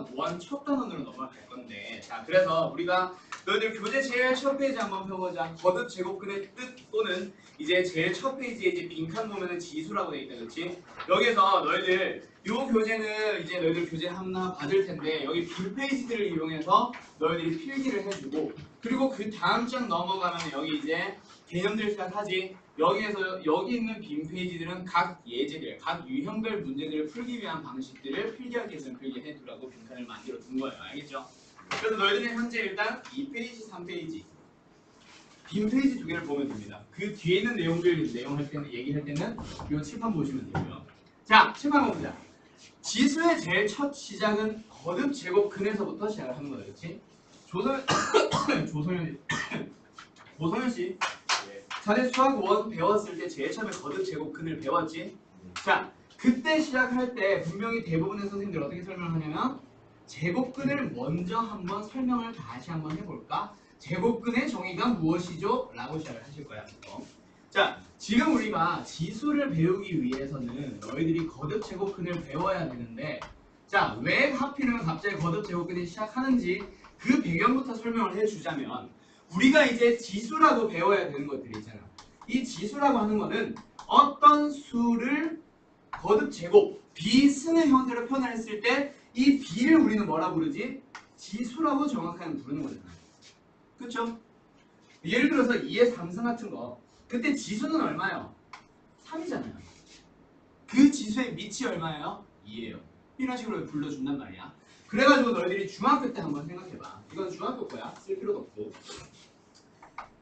수학 1 첫 단원으로 넘어갈 건데, 자 그래서 우리가 너희들 교재 제일 첫 페이지 한번 펴보자. 거듭 제곱근의 뜻 또는 이제 제일 첫 페이지에 이제 빈칸 보면은 지수라고 돼 있다, 그렇지? 여기서 너희들 요 교재는 이제 너희들 교재 하나 받을 텐데 여기 빈 페이지들을 이용해서 너희들이 필기를 해주고, 그리고 그 다음 장 넘어가면 여기 이제 개념들 시작하지. 여기에서 여기 있는 빈 페이지들은 각 예제들, 각 유형별 문제들을 풀기 위한 방식들을 필기하기 위해서는 필기해 두라고 빈칸을 만들어 둔 거예요. 알겠죠? 그래서 너희들은 현재 일단 2페이지, 3페이지 빈 페이지 2개를 보면 됩니다. 그 뒤에 있는 내용들 내용할 때는 얘기할 때는 이 칠판 보시면 되고요. 자, 칠판 보자. 지수의 제일 첫 시작은 거듭 제곱근에서부터 시작을 하는 거다, 그렇지? 조성현 씨, 자네 수학 1 배웠을 때 제일 처음에 거듭 제곱근을 배웠지? 자, 그때 시작할 때 분명히 대부분의 선생님들 어떻게 설명하냐면 제곱근을 먼저 한번 설명을 다시 한번 해볼까? 제곱근의 정의가 무엇이죠? 라고 시작을 하실 거야. 자, 지금 우리가 지수를 배우기 위해서는 너희들이 거듭 제곱근을 배워야 되는데, 자, 왜 하필이면 갑자기 거듭 제곱근이 시작하는지 그 배경부터 설명을 해주자면, 우리가 이제 지수라고 배워야 되는 것들이 있잖아. 이 지수라고 하는 거는 어떤 수를 거듭 제곱, 비스는 형태로 표현했을 때 이 b를 우리는 뭐라 부르지? 지수라고 정확하게 부르는 거잖아. 그쵸? 예를 들어서 2의 3승 같은 거, 그때 지수는 얼마예요? 3이잖아요. 그 지수의 밑이 얼마예요? 2예요. 이런 식으로 불러준단 말이야. 그래가지고 너희들이 중학교 때 한번 생각해봐. 이건 중학교 거야. 쓸 필요도 없고.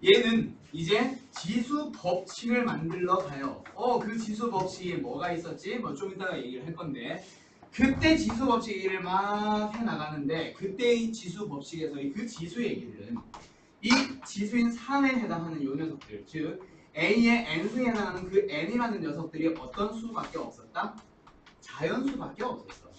얘는 이제 지수 법칙을 만들러 가요. 그 지수 법칙에 뭐가 있었지? 뭐 좀 이따가 얘기를 할 건데, 그때 지수 법칙 얘기를 막 해나가는데, 그때의 지수 법칙에서의 그 지수 얘기들은 이 지수인 3에 해당하는 요 녀석들, 즉 A의 n수에 해당하는 그 n이라는 녀석들이 어떤 수밖에 없었다? 자연수밖에 없었어.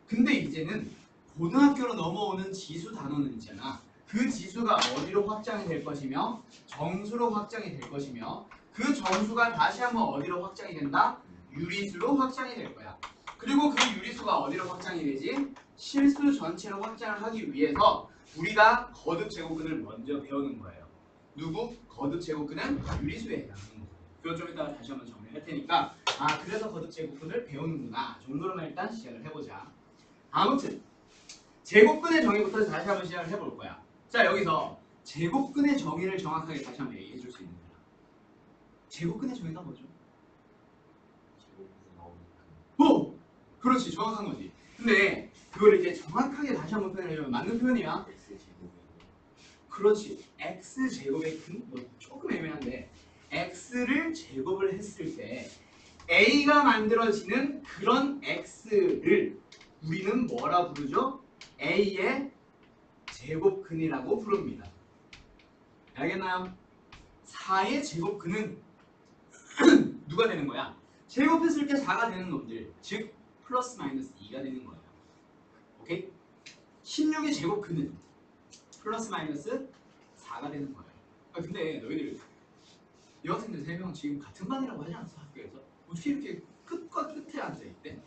근데 이제는 고등학교로 넘어오는 지수 단원은 있잖아. 그 지수가 어디로 확장이 될 것이며 정수로 확장이 될 것이며, 그 정수가 다시 한번 어디로 확장이 된다? 유리수로 확장이 될 거야. 그리고 그 유리수가 어디로 확장이 되지? 실수 전체로 확장을 하기 위해서 우리가 거듭 제곱근을 먼저 배우는 거예요. 누구? 거듭 제곱근은 유리수에 해당하는 거예요. 그거 좀 이따가 다시 한번 정리할 테니까, 그래서 거듭 제곱근을 배우는구나 정도로만 일단 시작을 해보자. 아무튼 제곱근의 정의부터 다시 한번 시작을 해볼 거야. 자, 여기서 제곱근의 정의를 정확하게 다시 한번 얘기해 줄 수 있는 거야. 제곱근의 정의가 뭐죠? 그렇지, 정확한 거지. 근데 그걸 이제 정확하게 다시 한번 표현하려면 맞는 표현이야. 그렇지, x제곱의 근? 뭐 조금 애매한데, x를 제곱을 했을 때 a가 만들어지는 그런 x를 우리는 뭐라 부르죠? a의 제곱근이라고 부릅니다. 알겠나요? 4의 제곱근은 누가 되는 거야? 제곱했을 때 4가 되는 놈들, 즉 플러스 마이너스 2가 되는 거예요. 오케이? 16의 제곱근은 플러스 마이너스 4가 되는 거예요. 근데 너희들 여학생들 3명 지금 같은 반이라고 하지 않았어? 학교에서? 어떻게 이렇게 끝과 끝에 앉아있대?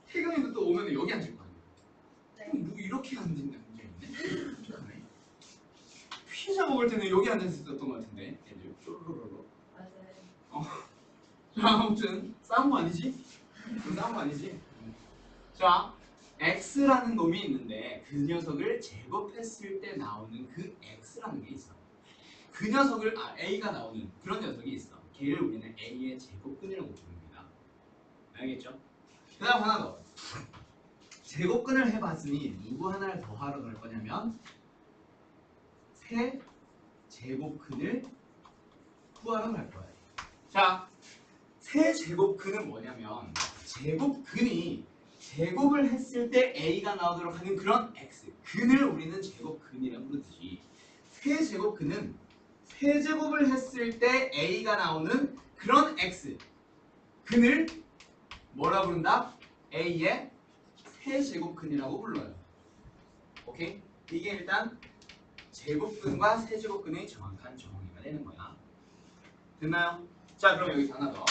태경이도 또 오면 여기 앉을 거 아니야? 네. 누구 이렇게 앉아있네? 피자 먹을 때는 여기 앉아있었던 것 같은데 애들 쪼르르르. 맞아요. 자, 아무튼 싸운 거 아니지? 싸운 거 아니지? 자, x라는 놈이 있는데 그 녀석을 제곱했을 때 나오는 그 x라는 게 있어. 그 녀석을 a가 나오는 그런 녀석이 있어. 걔를 우리는 a의 제곱근이라고 부릅니다. 알겠죠? 그 다음 하나 더. 제곱근을 해봤으니 누구 하나를 더 하러 갈 거냐면 세 제곱근을 구하러 갈 거예요. 자, 세 제곱근은 뭐냐면 제곱근이 제곱을 했을 때 a가 나오도록 하는 그런 x, 근을 우리는 제곱근이라고 부르듯이 세 제곱근은 세제곱을 했을 때 a가 나오는 그런 x, 근을 뭐라 부른다? a의 세제곱근이라고 불러요. 오케이? 이게 일단 제곱근과 세제곱근의 정확한 정의가 되는 거야. 됐나요? 자, 그럼 여기서 하나 더.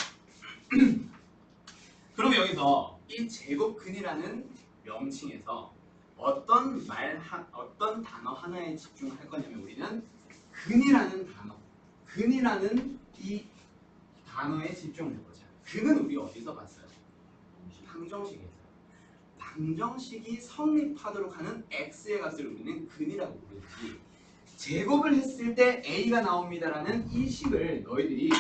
그럼 여기서 이 제곱근이라는 명칭에서 어떤 단어 하나에 집중할 거냐면 우리는 근이라는 이 단어에 집중을 해보자. 근은 우리 어디서 봤어요? 방정식에서. 방정식이 성립하도록 하는 x의 값을 우리는 근이라고 부르지. 제곱을 했을 때 a가 나옵니다라는 이 식을 너희들이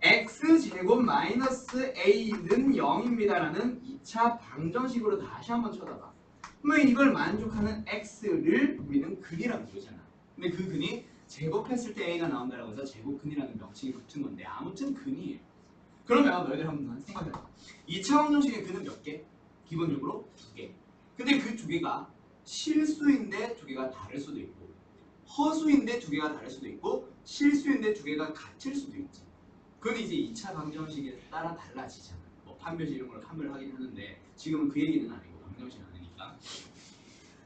x제곱 마이너스 a는 0입니다라는 2차 방정식으로 다시 한번 쳐다봐. 그러면 이걸 만족하는 x를 우리는 근이라고 부르잖아. 근데 그 근이 제곱했을 때 a가 나온다라고 해서 제곱근이라는 명칭이 붙은 건데 아무튼 근이에요. 그러면 너희들 한번 생각해봐. 2차 방정식의 근은 몇 개? 기본적으로 2개. 근데 그 2개가 실수인데 2개가 다를 수도 있고 허수인데 2개가 다를 수도 있고 실수인데 2개가 같을 수도 있지. 그건 이제 2차 방정식에 따라 달라지잖아. 뭐 판별식 이런 걸 판별하긴 하는데 지금은 그 얘기는 아니고 방정식 아니니까.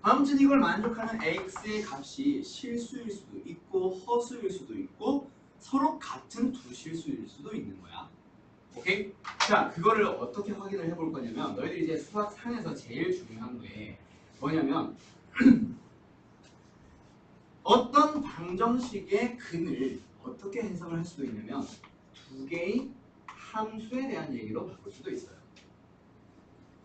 아무튼 이걸 만족하는 x의 값이 실수일 수도 있고 허수일 수도 있고 서로 같은 두 실수일 수도 있는 거야. 오케이? 자, 그거를 어떻게 확인을 해볼 거냐면 너희들이 이제 수학 상에서 제일 중요한 게 뭐냐면 어떤 방정식의 근을 어떻게 해석을 할 수도 있냐면 두 개의 함수에 대한 얘기로 바꿀 수도 있어요.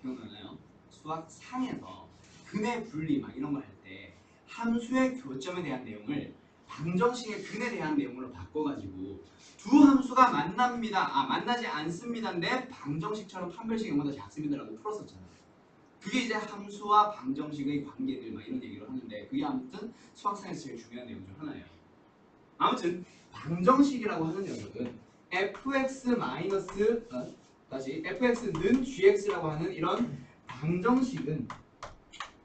기억나나요? 수학 상에서 근의 분리 막 이런 거 할 때 함수의 교점에 대한 내용을 방정식의 근에 대한 내용으로 바꿔가지고 두 함수가 만납니다. 만나지 않습니다인데 방정식처럼 판별식 0보다 작습니다라고 풀었었잖아요. 그게 이제 함수와 방정식의 관계들 막 이런 얘기를 하는데 그게 아무튼 수학상에서 제일 중요한 내용 중 하나예요. 아무튼 방정식이라고 하는 녀석은 fx는 gx라고 하는 이런 방정식은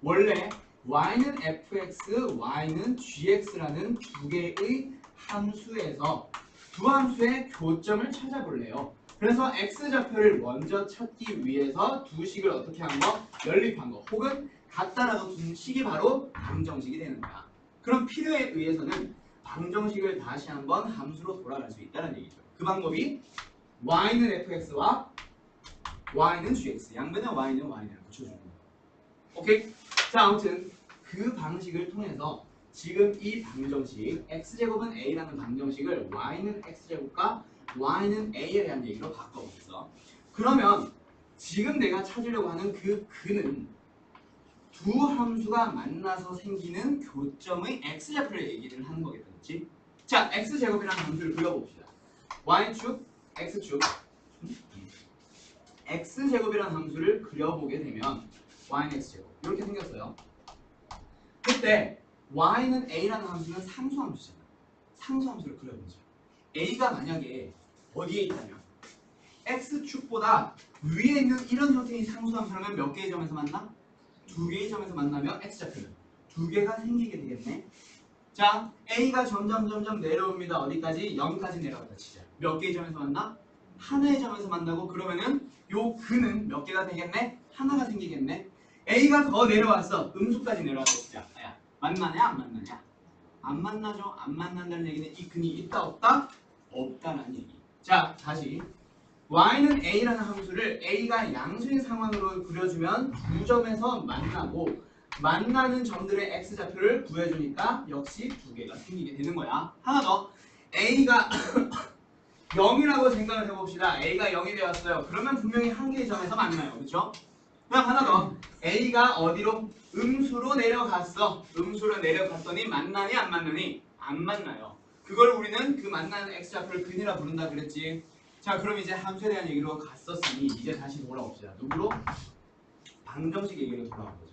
원래 y는 fx, y는 gx라는 두 개의 함수에서 두 함수의 교점을 찾아볼래요. 그래서 x좌표를 먼저 찾기 위해서 두 식을 어떻게 한 거? 연립한 거 혹은 같다라고 둔 식이 바로 방정식이 되는 거야. 그럼 필요에 의해서는 방정식을 다시 한번 함수로 돌아갈 수 있다는 얘기죠. 그 방법이 y는 fx와 y는 gx, 양변에 y는 y를 붙여주는 거야. 오케이? 자, 아무튼 그 방식을 통해서 지금 이 방정식 x제곱은 a라는 방정식을 y는 x제곱과 y는 a에 대한 얘기로 바꿔보겠어. 그러면 지금 내가 찾으려고 하는 그 근은 두 함수가 만나서 생기는 교점의 x좌표를 얘기를 하는 거겠다. 그렇지? 자, x제곱이라는 함수를 그려봅시다. y축, x축 x제곱이라는 함수를 그려보게 되면 y는 x제곱 이렇게 생겼어요. 그때 y는 a라는 함수는 상수함수잖아. 상수함수를 그려보자. a가 만약에 어디에 있다면 x축보다 위에 있는 이런 형태의 상수함수라면 몇 개의 점에서 만나? 두 개의 점에서 만나면 x좌표는 두 개가 생기게 되겠네. 자, a가 점점 내려옵니다. 어디까지? 0까지 내려왔다 치자. 몇 개의 점에서 만나? 하나의 점에서 만나고 그러면은 요 근은 몇 개가 되겠네? 하나가 생기겠네. a가 더 내려왔어. 음수까지 내려왔다 치자. 야, 만나냐 안 만나냐? 안 만나죠. 안 만난다는 얘기는 이 근이 있다 없다? 없다라는 얘기. 자, 다시 y는 a라는 함수를 a가 양수인 상황으로 그려주면 두 점에서 만나고 만나는 점들의 x좌표를 구해주니까 역시 두 개가 생기게 되는 거야. 하나 더 a가 0이라고 생각을 해봅시다. a가 0이 되었어요. 그러면 분명히 한 개의 점에서 만나요. 그렇죠? 그럼 하나 더 a가 어디로? 음수로 내려갔어. 음수로 내려갔더니 만나니 안 만나니? 안 만나요. 그걸 우리는 그 만나는 x좌표를 근이라 부른다 그랬지. 자, 그럼 이제 함수에 대한 얘기로 갔었으니 이제 다시 돌아옵시다. 누구로? 방정식 얘기로 돌아오자.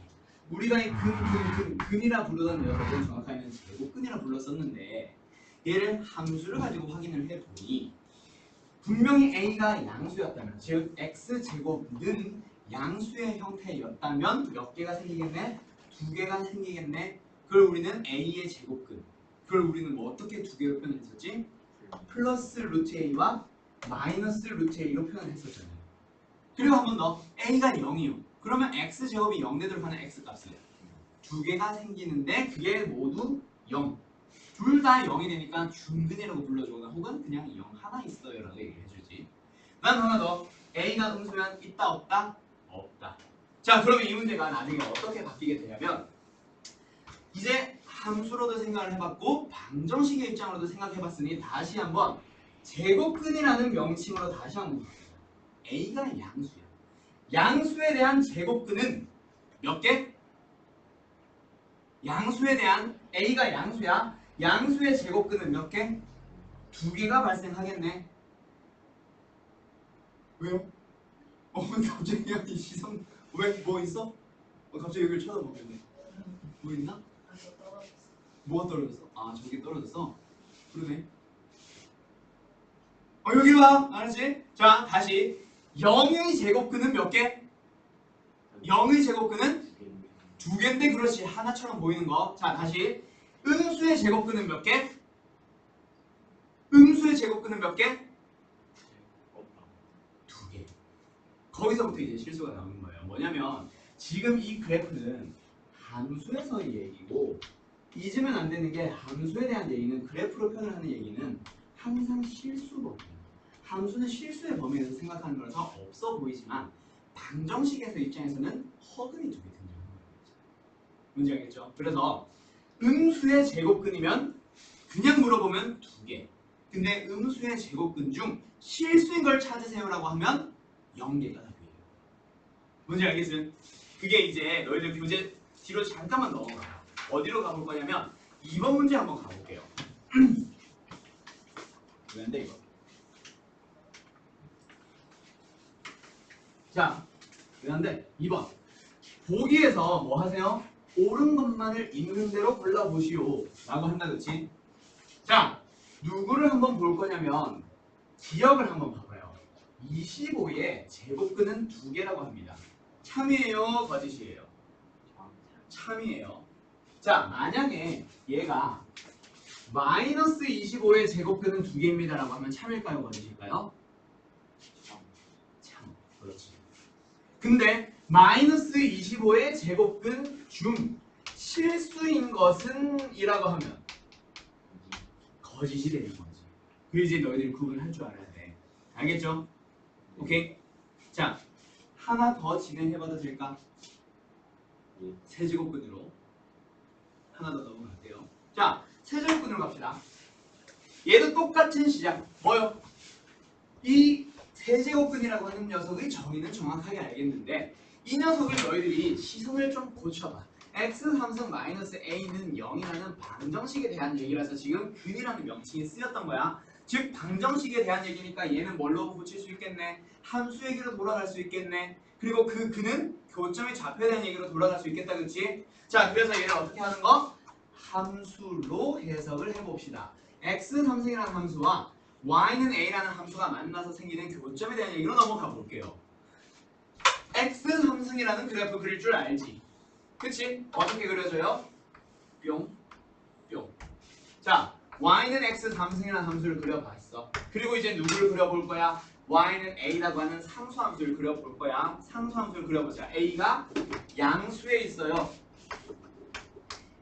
우리가 이 근이라 부르던 녀석은 정확하게는 제곱근이라 불렀었는데 얘를 함수를 가지고 확인을 해보니 분명히 a가 양수였다면 즉 x제곱은 양수의 형태였다면 몇 개가 생기겠네? 두 개가 생기겠네. 그걸 우리는 a의 제곱근, 그걸 우리는 뭐 어떻게 두 개로 표현했었지? 플러스 루트 a와 마이너스 루트 a로 표현을 했었잖아요. 그리고 한 번 더 a가 0이요. 그러면 x제곱이 0 되도록 하는 x값은 두 개가 생기는데 그게 모두 0. 둘 다 0이 되니까 중근이라고 불러주거나 혹은 그냥 0 하나 있어요 라고 얘기를 해주지. 난 하나 더 a가 음수면 있다 없다? 없다. 자, 그러면 이 문제가 나중에 어떻게 바뀌게 되냐면 이제 함수로도 생각을 해봤고 방정식의 입장으로도 생각해봤으니 다시 한번 제곱근이라는 명칭으로 다시 한번 볼게요. A가 양수야. 양수에 대한 제곱근은 몇 개? 양수에 대한 A가 양수야. 양수의 제곱근은 몇 개? 2개가 발생하겠네. 왜요? 갑자기 여기 시선 왜? 뭐 있어? 갑자기 여기를 쳐다보겠네. 뭐 있나? 뭐가 떨어졌어? 아, 저기 떨어졌어? 그러네. 여기 봐. 알았지? 자, 다시 0의 제곱근은 몇 개? 0의 제곱근은 2개인데 그렇지. 하나처럼 보이는 거. 자, 다시 음수의 제곱근은 몇 개? 음수의 제곱근은 몇 개? 2개. 거기서부터 이제 실수가 나오는 거예요. 뭐냐면 지금 이 그래프는 함수에서의 얘기고 잊으면 안 되는 게 함수에 대한 얘기는 그래프로 표현을 하는 얘기는 항상 실수 범위예요. 함수는 실수의 범위에서 생각하는 거라서 없어 보이지만 방정식에서 입장에서는 허근이 두 개 등장하는 거예요. 뭔지 알겠죠? 그래서 음수의 제곱근이면 그냥 물어보면 2개. 근데 음수의 제곱근 중 실수인 걸 찾으세요라고 하면 0개가 답이에요. 뭔지 알겠어요? 그게 이제 너희들 교재 뒤로 잠깐만 넘어가요. 어디로 가볼 거냐면 2번 문제 한번 가볼게요. 왜 안 돼 이거? 자, 왜 안 돼? 2번. 보기에서 뭐 하세요? 옳은 것만을 있는 대로 골라보시오 라고 한다, 그치? 자, 누구를 한번 볼 거냐면 기억을 한번 봐봐요. 25의 제곱근은 2개라고 합니다. 참이에요? 거짓이에요? 참이에요. 자, 만약에 얘가 마이너스 25의 제곱근은 2개입니다 라고 하면 참일까요? 거짓일까요? 참. 그렇지. 근데 마이너스 25의 제곱근 중 실수인 것은 이라고 하면 거짓이 되는 거지. 그 이제 너희들이 구분할 줄 알아야 돼. 알겠죠? 오케이? 자, 하나 더 진행해봐도 될까? 세제곱근으로 하나 더 넘어갈게요. 자, 세제곱근으로 갑시다. 얘도 똑같은 시작. 뭐요? 이 세제곱근이라고 하는 녀석의 정의는 정확하게 알겠는데 이 녀석을 너희들이 시선을 좀 고쳐봐. x 함수 마이너스 a는 0이라는 방정식에 대한 얘기라서 지금 근이라는 명칭이 쓰였던 거야. 즉 방정식에 대한 얘기니까 얘는 뭘로 고칠 수 있겠네? 함수 얘기로 돌아갈 수 있겠네. 그리고 그 근은 교점의 좌표에 대한 얘기로 돌아갈 수 있겠다, 그렇지? 자, 그래서 얘를 어떻게 하는 거? 함수로 해석을 해봅시다. x 삼승이라는 함수와 y는 a라는 함수가 만나서 생기는 교점에 대한 얘기로 넘어가 볼게요. x 삼승이라는 그래프 그릴 줄 알지? 그치? 어떻게 그려져요? 뿅, 뿅. 자, y는 x 삼승이라는 함수를 그려봤어. 그리고 이제 누구를 그려볼 거야? y는 a라고 하는 상수함수를 그려볼 거야. 상수함수를 그려보자. a가 양수에 있어요.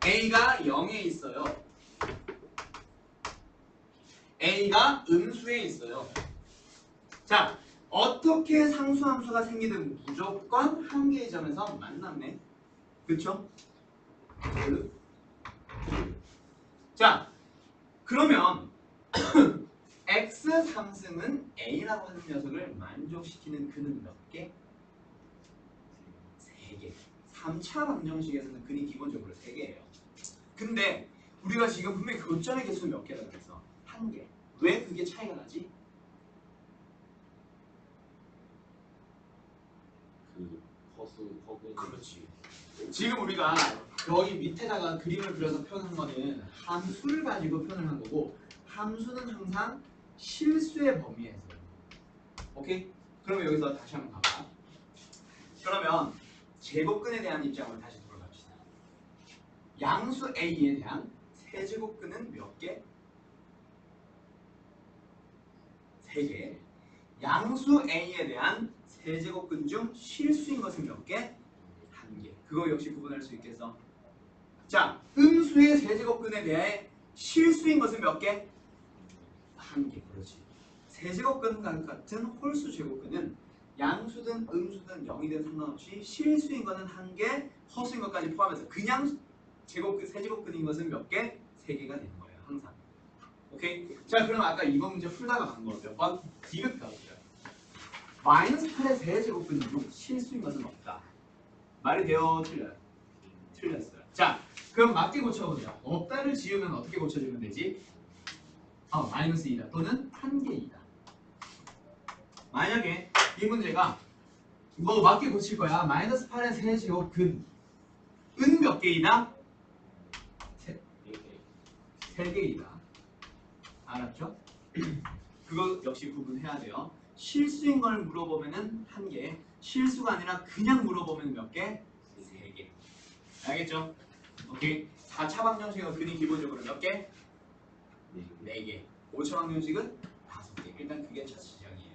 a가 0에 있어요. a가 음수에 있어요. 자, 어떻게 상수함수가 생기든 무조건 한 개의 점에서 만났네. 그쵸? 자, 그러면 x 3승은 a라고 하는 녀석을 만족시키는 근은 몇 개? 3개. 3차 방정식에서는 근이 기본적으로 3개예요. 근데 우리가 지금 분명히 교점의 개수 몇 개라고 그랬어? 1개. 왜 그게 차이가 나지? 그렇지. 지금 우리가 여기 밑에다가 그림을 그려서 표현한 거는 함수를 가지고 표현을 한 거고 함수는 항상 실수의 범위에서. 오케이? 그러면 여기서 다시 한번 봐봐. 그러면 제곱근에 대한 입장으로 다시 돌아갑시다. 양수 A에 대한 세제곱근은 몇 개? 3개. 양수 A에 대한 세제곱근 중 실수인 것은 몇 개? 1개. 그거 역시 구분할 수 있겠어? 자, 음수의 세제곱근에 대해 실수인 것은 몇 개? 1개. 그렇지. 세제곱근 같은 홀수 제곱근은 양수든 음수든 0이든 상관없이 실수인 거는 1개, 허수인 것까지 포함해서 그냥 제곱근, 세제곱근인 것은 몇 개? 3개가 되는 거예요. 항상. 오케이? 자, 그럼 아까 이번 문제 풀다가 간 거 몇 번? 디귿 가보죠. 마이너스 8의 세제곱근이 6, 실수인 것은 없다. 말이 돼요? 틀려요? 틀렸어요. 자, 그럼 맞게 고쳐보자. 없다를 지우면 어떻게 고쳐주면 되지? 마이너스 2다 또는 1개이다. 만약에 이 문제가 뭐 맞게 고칠 거야. 마이너스 8의 세제곱근 은 몇 개이다? 3개이다. 알았죠? 그거 역시 구분해야 돼요. 실수인 걸 물어보면은 1개, 실수가 아니라 그냥 물어보면 몇 개? 3개. 알겠죠? 오케이. 4차 방정식은 근이 기본적으로 몇 개? 4개. 5차 방정식은 5개. 일단 그게 첫 시작이에요.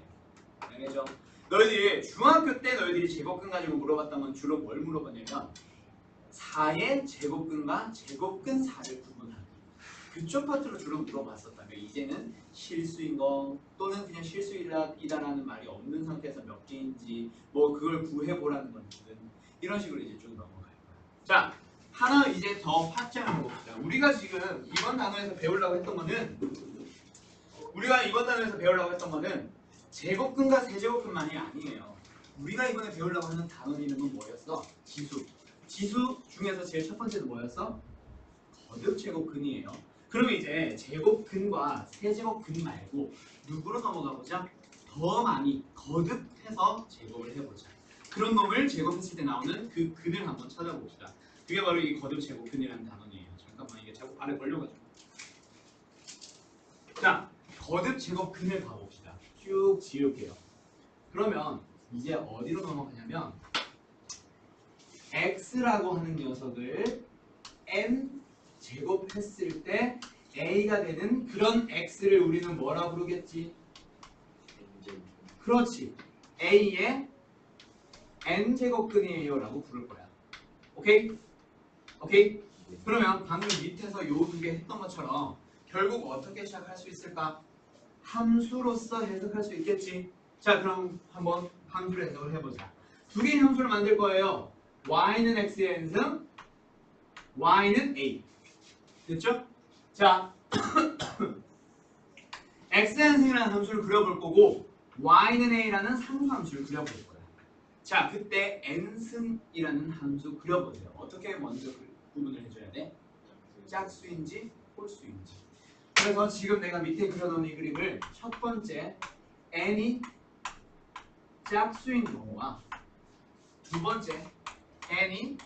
알겠죠? 너희들이 중학교 때 너희들이 제곱근 가지고 물어봤던 건 주로 뭘 물어봤냐면 4의 제곱근과 제곱근 4를 구분하기. 그쪽 파트로 주로 물어봤었다면 이제는 실수인 거 또는 그냥 실수이다라는 말이 없는 상태에서 몇 개인지 뭐 그걸 구해보라는 건든 이런 식으로 이제 쭉 넘어갈 거야. 자, 하나 이제 더 확장을 해봅시다. 우리가 지금 이번 단원에서 배우려고 했던 거는 제곱근과 세제곱근만이 아니에요. 우리가 이번에 배우려고 하는 단원 이름은 뭐였어? 지수. 지수 중에서 제일 첫 번째는 뭐였어? 거듭제곱근이에요. 그러면 이제 제곱근과 세제곱근 말고 누구로 넘어가 보자? 더 많이 거듭해서 제곱을 해보자. 그런 놈을 제곱했을 때 나오는 그 근을 한번 찾아봅시다. 그게 바로 이 거듭제곱근이라는 단원이에요. 잠깐만 이게 자꾸 발에 걸려가지고. 자, 거듭제곱근을 가봅시다. 쭉 지울게요. 그러면 이제 어디로 넘어가냐면 x라고 하는 녀석을 n 제곱했을 때 a가 되는 그런 x를 우리는 뭐라 부르겠지? 그렇지. a의 n제곱근이에요 라고 부를 거야. 오케이? 오케이? 그러면 방금 밑에서 요 두 개 했던 것처럼 결국 어떻게 시작할 수 있을까? 함수로서 해석할 수 있겠지. 자, 그럼 한번 함수로 해석을 해보자. 두 개의 함수를 만들 거예요. y는 x의 n승, y는 a. 됐죠? 자, xn승이라는 함수를 그려볼 거고 y는 a라는 상수함수를 그려볼 거야. 자, 그때 n승이라는 함수 그려보세요. 어떻게 먼저 구분을 해줘야 돼? 짝수인지 홀수인지. 그래서 지금 내가 밑에 그려놓은 이 그림을 첫 번째 n이 짝수인 경우와 두 번째 n이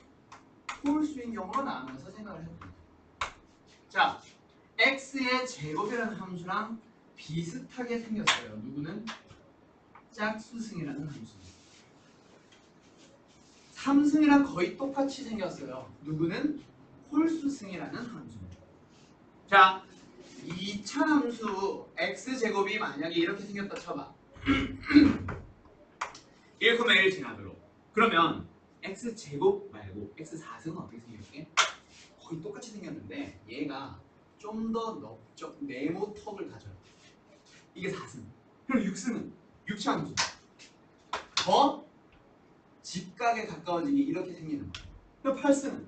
홀수인 경우로 나누어서 생각을 해봅니다. 자, x의 제곱이라는 함수랑 비슷하게 생겼어요. 누구는? 짝수승이라는 함수. 3승이랑 거의 똑같이 생겼어요. 누구는? 홀수승이라는 함수. 자, 2차 함수 x제곱이 만약에 이렇게 생겼다 쳐봐. 1,1 지나도록. 그러면 x제곱 말고 x4승은 어떻게 생겼게? 거의 똑같이 생겼는데 얘가 좀 더 넓적 네모턱을 가져요. 이게 4승. 그럼 6승은 6차 함수. 더 직각에 가까워지기 이렇게 생기는 거예요. 그럼 8승은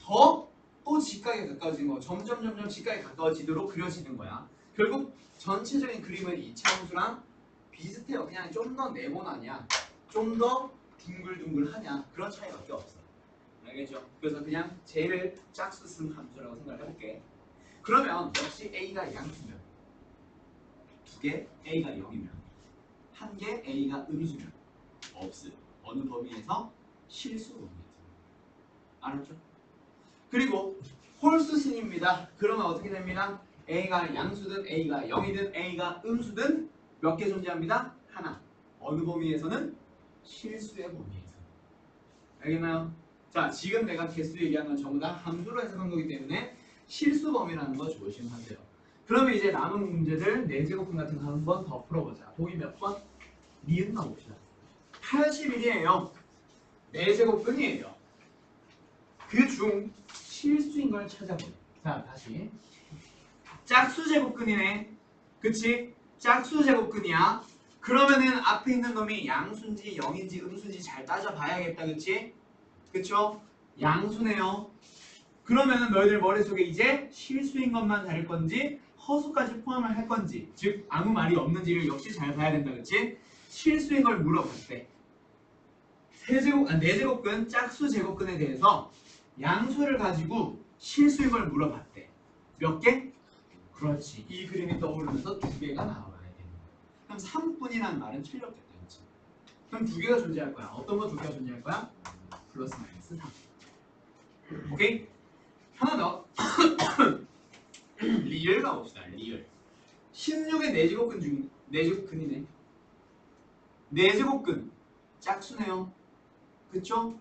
더 또 직각에 가까워지는 거. 점점 직각에 가까워지도록 그려지는 거야. 결국 전체적인 그림은 2차 함수랑 비슷해요. 그냥 좀 더 네모나냐, 좀 더 둥글둥글하냐 그런 차이밖에 없어. 알겠죠? 그래서 그냥 제일 짝수승 함수라고 생각을 해볼게. 그러면 역시 a가 양수면, 두 개 a가 0이면, 한 개 a가 음수면 없음. 어느 범위에서? 실수 범위에서. 알았죠? 그리고 홀수승입니다. 그러면 어떻게 됩니다? a가 양수든 a가 0이든 a가 음수든 몇 개 존재합니다? 하나. 어느 범위에서는? 실수의 범위에서. 알겠나요? 자, 지금 내가 개수 얘기한 건 전부 다 함수로 해석한 거기 때문에 실수 범위라는 거 조심하세요. 그러면 이제 남은 문제들 4제곱근 같은 거 한 번 더 풀어보자. 보기 몇 번? 니은 가봅시다. 81이에요. 4제곱근이에요. 그 중 실수인 걸 찾아보자. 자, 다시. 짝수제곱근이네. 그치? 짝수제곱근이야. 그러면은 앞에 있는 놈이 양수인지 0인지 음수인지 잘 따져봐야겠다. 그치? 그쵸? 양수네요. 그러면은 너희들 머릿속에 이제 실수인 것만 다를 건지 허수까지 포함을 할 건지, 즉 아무 말이 없는지를 역시 잘 봐야 된다. 그치? 실수인 걸 물어봤대. 네제곱근 짝수 제곱근에 대해서 양수를 가지고 실수인 걸 물어봤대. 몇 개? 그렇지. 이 그림이 떠오르면서 두 개가 나와야 되는 거야. 그럼 3분이라는 말은 틀렸겠다. 그치? 그럼 두 개가 존재할 거야. 어떤 거 두 개가 존재할 거야? 플러스 마이너스 3. 오케이? 하나 더. 리을 가봅시다. 리을. 16의 네제곱근 중에 네제곱근이네. 네제곱근 짝수네요. 그쵸?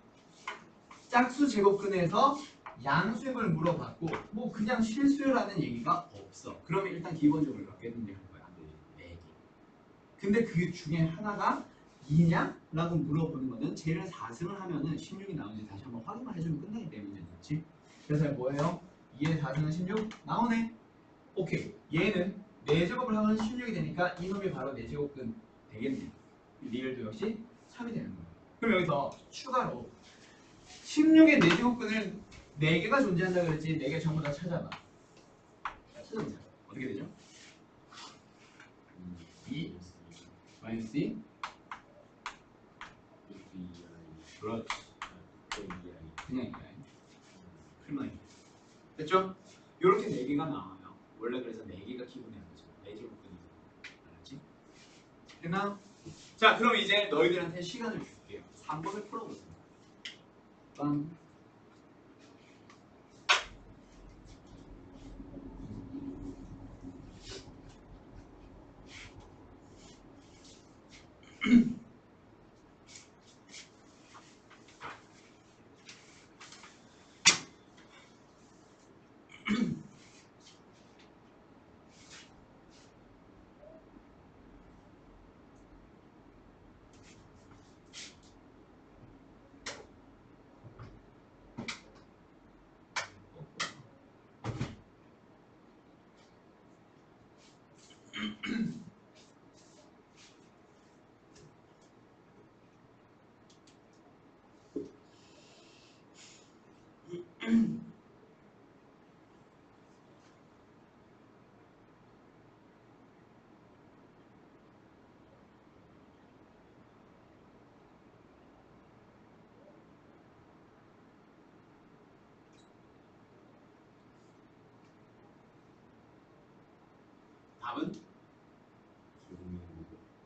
짝수 제곱근에서 양수액을 물어봤고 뭐 그냥 실수라는 얘기가 없어. 그러면 일단 기본적으로 몇 개 문제 할 거야? 4개. 근데 그 중에 하나가 2냐? 라고 물어보는 거는 쟤를 4승을 하면은 16이 나오는지 다시 한번 확인만 해주면 끝나기 때문에 그렇지? 그래서 뭐예요? 2의 4승은 16? 나오네. 오케이. 얘는 4제곱을 하면 16이 되니까 이놈이 바로 4제곱근 되겠네. 리을도 역시 3이 되는 거야. 그럼 여기서 추가로 16의 4제곱근을 4개가 존재한다 그랬지. 4개 전부 다 찾아봐. 찾아보자. 어떻게 되죠? 2 마이너스 2 그렇지. 그냥 이거야. 풀만 이거. 됐죠? 요렇게 4개가 나와요. 원래 그래서 4개가 기본이 안 되죠. 4제곱근이. 알았지? 됐나? 자, 그럼 이제 너희들한테 시간을 줄게요. 3번을 풀어보세요. 빵. 답은?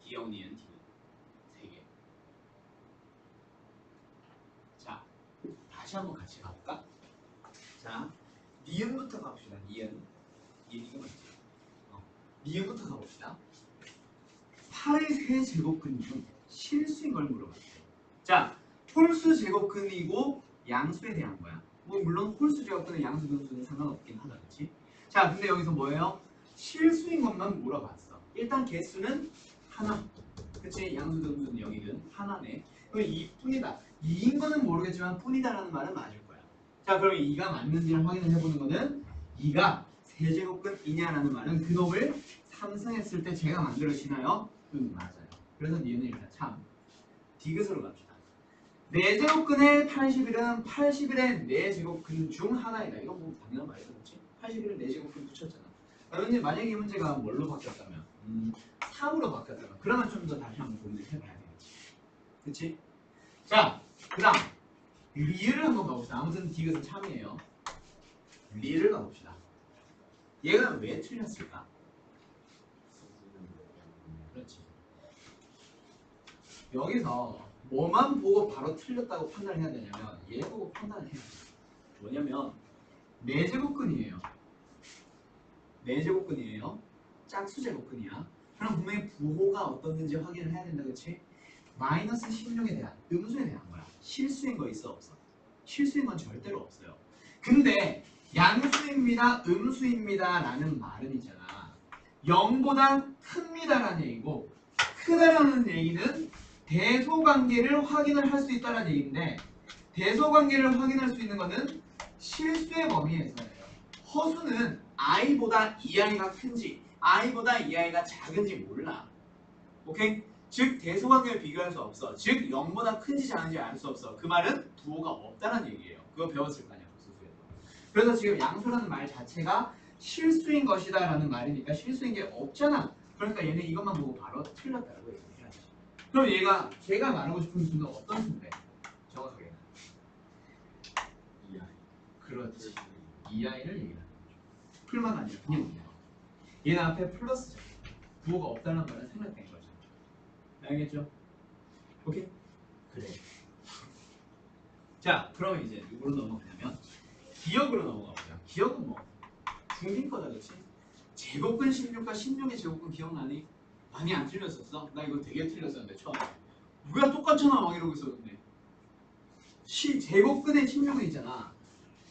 기억, 니은, 디귿 3개. 자, 다시 한번 같이 가볼까? 자, 니은부터 가봅시다. 니은. 니은이가 맞지? 니은부터 가봅시다. 8의 세제곱근 중 실수인 걸 물어봤어요. 자, 홀수 제곱근이고 양수에 대한 거야. 뭐 물론 홀수 제곱근은 양수 분수는 상관없긴 하다. 그치? 자, 근데 여기서 뭐예요? 실수인 것만 물어봤어. 일단 개수는 하나. 그치? 양수든 음수든 여기든 하나네. 그럼 2뿐이다. 2인 거는 모르겠지만 뿐이다라는 말은 맞을 거야. 자, 그럼 2가 맞는지를 확인을 해보는 거는 2가 세제곱근이냐라는 말은 그 놈을 3승했을 때 제가 만들어지나요? 응, 맞아요. 그래서 니은은 일단 참. 디귿으로 갑시다. 4제곱근의 80일은 80일의 4제곱근 중 하나이다. 이건 뭐 당연한 말이죠. 그렇지? 80일은 4제곱근 붙였잖아. 그런데 만약에 이 문제가 뭘로 바뀌었다면 3으로 바뀌었다면 그러면 좀 더 다시 한번 고민을 해봐야 되겠지. 그치? 자, 그 다음 리을을 한번 가봅시다. 아무튼 디귿은 참이에요. 리을을 가봅시다. 얘가 왜 틀렸을까? 그렇지. 여기서 뭐만 보고 바로 틀렸다고 판단을 해야 되냐면 얘 보고 판단을 해야 돼. 뭐냐면 4제곱근이에요. 4제곱근이에요. 짝수 제곱근이야. 그럼 분명히 부호가 어떻는지 확인을 해야 된다. 그치? 마이너스 16에 대한 음수에 대한 거야. 실수인 거 있어 없어? 실수인 건 절대로 없어요. 근데 양수입니다, 음수입니다 라는 말은 있잖아. 0보다 큽니다 라는 얘기고 크다라는 얘기는 대소관계를 확인을 할 수 있다는 얘기인데 대소관계를 확인할 수 있는 거는 실수의 범위에서예요. 허수는 i보다 이 아이가 큰지 i보다 이 아이가 작은지 몰라. 오케이? 즉 대소관계를 비교할 수 없어. 즉 0보다 큰지 작은지 알 수 없어. 그 말은 부호가 없다는 얘기예요. 그거 배웠을 거 아니야, 복수수에서. 그래서 지금 양수라는 말 자체가 실수인 것이다 라는 말이니까 실수인 게 없잖아. 그러니까 얘는 이것만 보고 바로 틀렸다고 얘기해야지. 그럼 걔가 말하고 싶은 수는 어떤 수인데? 정확하게. 그렇지. EI를 얘기하는 거죠. 풀만 아니라 그냥 그냥. 얘는 앞에 플러스잖아. 부호가 없다는 말은 생략된 거죠. 알겠죠? 오케이? 그래. 자, 그러면 이제 누구로 넘어가냐면 기억으로 넘어가 보자. 기억은 뭐 중딩 거다, 그렇지? 제곱근 16과 16의 제곱근 기억나니? 많이 안 틀렸었어? 나 이거 되게 틀렸었는데 처음에. 뭐야 똑같잖아 막 이러고 있었는데. 제곱근의 16은 있잖아.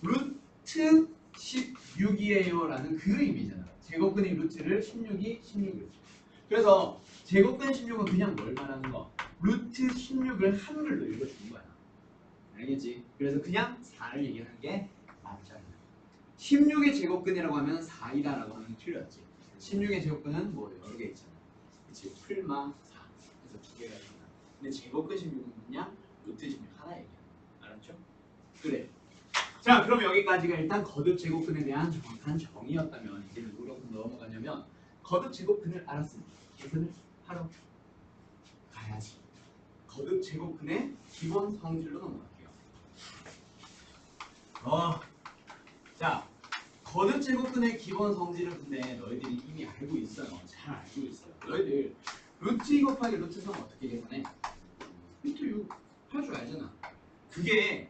루트 16이에요 라는 그 의미잖아. 제곱근의 루트를 16이 16을. 그래서 제곱근 16은 그냥 뭘 말하는 거? 루트 16을 한글로 읽어주는 거야. 알겠지? 그래서 그냥 4를 얘기하는 게 맞잖아. 16의 제곱근이라고 하면 4이다 라고 하면 틀렸지. 16의 제곱근은 뭐 여러 개 있잖아. 그치? 풀마 4. 그래서 두 개가 있잖아. 근데 제곱근 16은 그냥 루트 16 하나 얘기하는 거야. 알았죠? 그래. 자, 그럼 여기까지가 일단 거듭 제곱근에 대한 정확한 정의였다면 이제 누구로 넘어가냐면 거듭 제곱근을 알았습니다. 계산을 하러 가야지. 거듭 제곱근의 기본 성질로 넘어갈게요. 자, 거듭 제곱근의 기본 성질은 근데 너희들이 이미 알고 있어요. 잘 알고 있어요. 너희들 루트 2 곱하기 루트 3 어떻게 계산해? 루트 6 할 줄 알잖아. 그게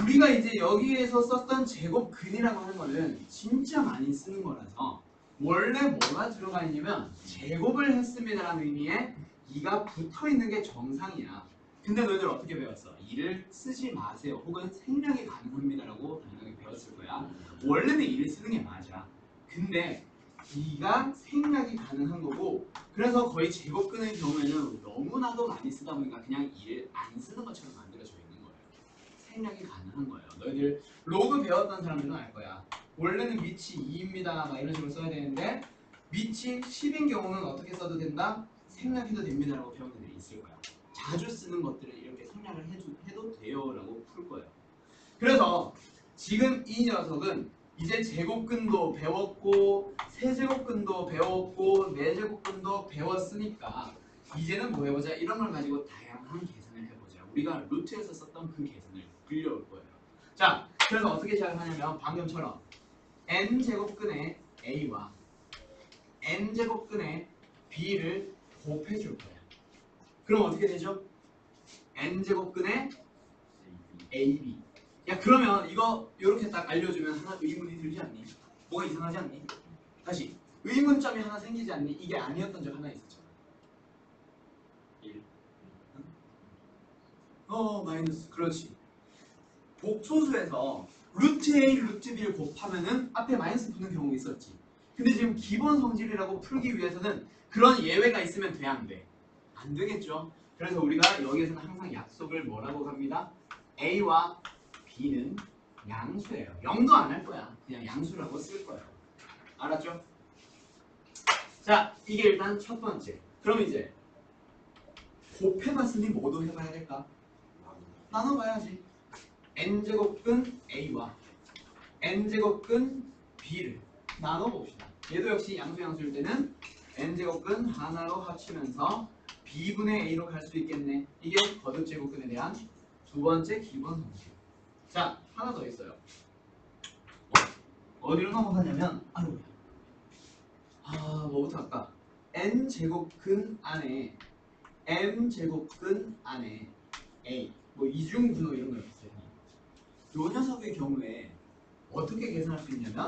우리가 이제 여기에서 썼던 제곱근이라고 하는 거는 진짜 많이 쓰는 거라서 원래 뭐가 들어가 있냐면 제곱을 했습니다라는 의미의 2가 붙어 있는 게 정상이야. 근데 너희들 어떻게 배웠어? 2를 쓰지 마세요. 혹은 생략이 가능합니다라고 당연히 배웠을 거야. 원래는 2를 쓰는 게 맞아. 근데 2가 생략이 가능한 거고 그래서 거의 제곱근의 경우에는 너무나도 많이 쓰다 보니까 그냥 2를 안 쓰는 것처럼 만들어져 있는 거예요. 생략이 가능한 거예요. 너희들 로그 배웠던 사람들은 알 거야. 원래는 밑이 2입니다. 막 이런 식으로 써야 되는데 밑이 10인 경우는 어떻게 써도 된다? 생략해도 됩니다라고 배운 애들이 있을 거야. 자주 쓰는 것들을 이렇게 생략을 해도 돼요라고 풀 거예요. 그래서 지금 이 녀석은 이제 제곱근도 배웠고 세제곱근도 배웠고 네제곱근도 배웠으니까 이제는 뭐 해보자? 이런 걸 가지고 다양한 계산을 해보자. 우리가 루트에서 썼던 그 계산을 빌려올 거예요. 자, 그래서 어떻게 시작을 하냐면 방금처럼 n제곱근의 a와 n제곱근의 b를 곱해줄 거야. 그럼 어떻게 되죠? n제곱근의 ab. 야, 그러면 이거 이렇게 딱 알려주면 하나 의문이 들지 않니? 뭐가 이상하지 않니? 다시 의문점이 하나 생기지 않니? 이게 아니었던 적 하나 있었잖아. 1. 마이너스. 그렇지. 복소수에서 루트 A, 루트 B를 곱하면은 앞에 마이너스 붙는 경우가 있었지. 근데 지금 기본 성질이라고 풀기 위해서는 그런 예외가 있으면 돼, 안 돼? 안 되겠죠. 그래서 우리가 여기에서는 항상 약속을 뭐라고 합니다? A와 B는 양수예요. 0도 안 할 거야. 그냥 양수라고 쓸 거예요. 알았죠? 자, 이게 일단 첫 번째. 그럼 이제 곱해봤으니 뭐도 해봐야 될까? 나눠봐야지. n제곱근 A와 n제곱근 B를 나눠봅시다. 얘도 역시 양수일 때는 n제곱근 하나로 합치면서 B분의 A로 갈 수 있겠네. 이게 거듭제곱근에 대한 두 번째 기본 성질. 자, 하나 더 있어요. 어디로 넘어가냐면 뭐부터 할까? n제곱근 안에 m제곱근 안에 A 뭐 이중분호 이런 거 있어요. 요 녀석의 경우에 어떻게 계산할 수 있냐면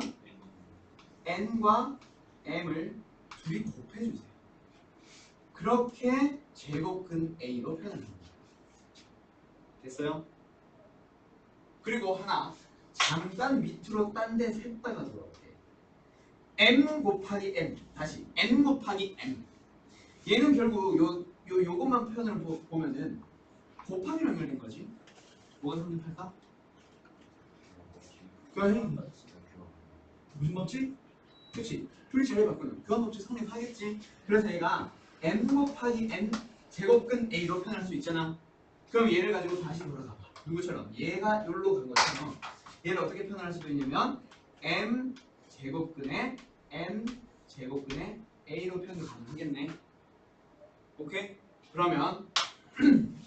n과 m을 둘이 곱해주세요. 그렇게 제곱근 A로 표현합니다. 됐어요? 그리고 하나 잠깐 밑으로 딴 데 샜다가 돌아올게. m 곱하기 m 다시 n 곱하기 m 얘는 결국 요것만 표현을 보면은 곱하기로 연결된 거지. 뭐가 성립할까? 교환 무슨 법칙? 그렇지. 둘이 자리 바꾸는 교환 법칙 성립하겠지. 그래서 얘가 n 곱하기 n 제곱근 a로 표현할 수 있잖아. 그럼 얘를 가지고 다시 돌아가봐. 누구처럼? 얘가 여기로 간 것처럼 얘를 어떻게 표현할 수도 있냐면 m 제곱근에 n 제곱근에 a로 표현도 가능하겠네. 오케이? 그러면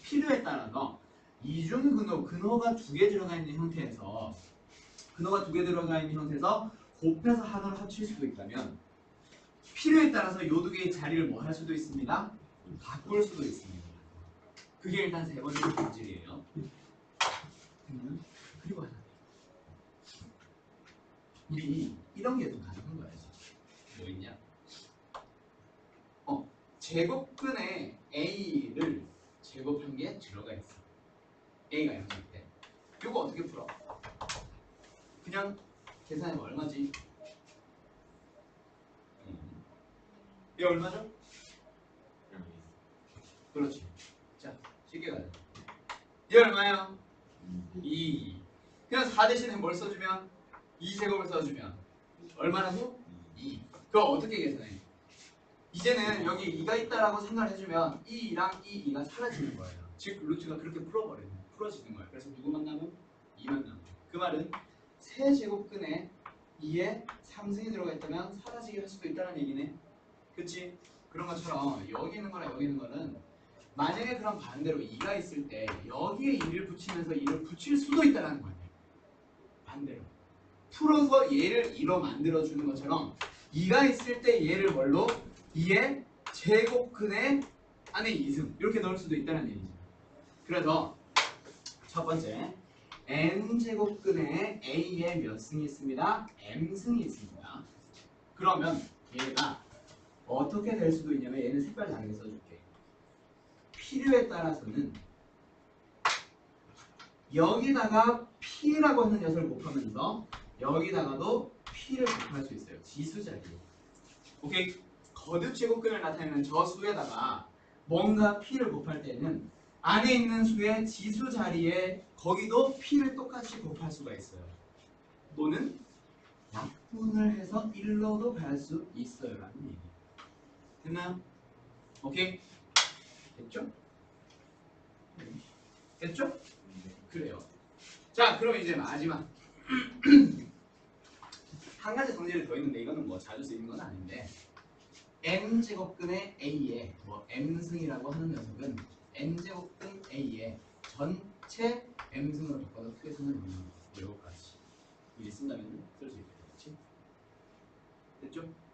필요에 따라서 이중 근호가 두 개 들어가 있는 형태에서 곱해서 하나로 합칠 수도 있다면 필요에 따라서 요 두 개의 자리를 뭐 할 수도 있습니다. 바꿀 수도 있습니다. 그게 일단 세 번째 본질이에요. 그리고 하나 우리 이런 게 좀 가능한 거야. 뭐 있냐? 제곱근에 a를 제곱한 게 들어가 있어. a가 0일 때. 이거 어떻게 풀어? 그냥 계산해봐. 얼마지? 얘 얼마죠? 그렇지. 자, 쉽게 가자. 얘 얼마야? 2. 그냥 4 대신에 뭘 써주면? 2제곱을 써주면 얼마라고? 2. 그거 어떻게 계산해? 이제는 여기 2가 있다라고 생각을 해주면 2랑 2가 사라지는 거예요. 즉 루트가 그렇게 풀어지는 거예요. 그래서 누구만 남은? 2만 남은. 그 말은 세 제곱근에 2에 3승이 들어가 있다면 사라지게 할 수도 있다는 얘기네. 그치? 그런 것처럼 여기 있는 거랑 여기 있는 거는 만약에 그럼 반대로 2가 있을 때 여기에 2를 붙이면서 2를 붙일 수도 있다는 거예요. 반대로 풀어서 얘를 2로 만들어주는 것처럼 2가 있을 때 얘를 뭘로? 2의 제곱근의 안에 2승 이렇게 넣을 수도 있다는 얘기죠. 그래서 첫 번째 n제곱근에 a에 몇 승이 있습니다? m승이 있습니다. 그러면 얘가 어떻게 될 수도 있냐면 얘는 색깔 다르게 써줄게. 필요에 따라서는 여기다가 p라고 하는 녀석을 곱하면서 여기다가도 p를 곱할 수 있어요. 지수 자리. 오케이? 거듭 제곱근을 나타내는 저 수에다가 뭔가 p를 곱할 때는 안에 있는 수의 지수 자리에 거기도 p를 똑같이 곱할 수가 있어요. 또는 약분을 해서 1로도 갈 수 있어요 라는 얘기. 됐나요? 오케이? 됐죠? 됐죠? 그래요. 자, 그럼 이제 마지막 한 가지 성질이 더 있는데 이거는 뭐 자주 쓰이는 건 아닌데 n제곱근의 a에 뭐 m승이라고 하는 녀석은 n제곱근 a에 전체 m승으로 바꿔서 크게 쓰는 요거까지 이게 쓴다면 쓸 수 있겠죠. 그렇지? 됐죠?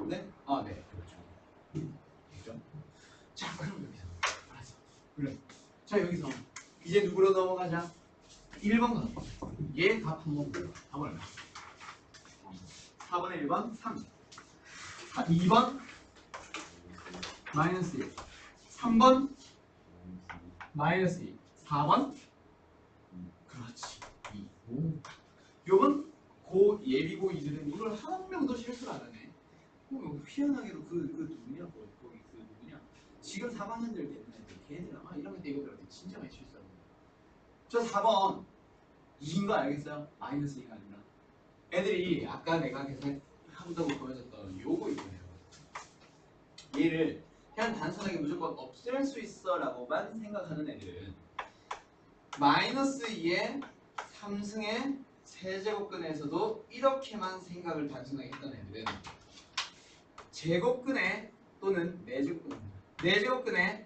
네? 아, 네. 그렇죠. 됐죠? 자, 그럼 여기서 알았어. 그래. 자, 여기서 이제 누구로 넘어가자? 1번 가. 얘 값 한번 보자. 답 얼마? 4번에 1번 3. 2번 마이너스 1. 3번 마이너스 2. 4번 그렇지. 2. 오. 요번 예비고 이들은 이걸 한 명도 실수를 안 하네. 희한하게도 그 누구냐? 거기 그 누구냐? 지금 4학년들 되는 애들 걔네들 1학년 때 이거 배울 때 진짜 많이 실수하는 거야. 저 4번 2인 거 알겠어요? 마이너스 2가 아니라 애들이 아까 내가 계산한다고 보여줬던 요거 있잖아요. 얘를 그냥 단순하게 무조건 없앨 수 있어 라고만 생각하는 애들은 마이너스 2의 3승의 세제곱근에서도 이렇게만 생각을 단순하게 했던 애들은 제곱근에 또는 4제곱근입니다. 4제곱근에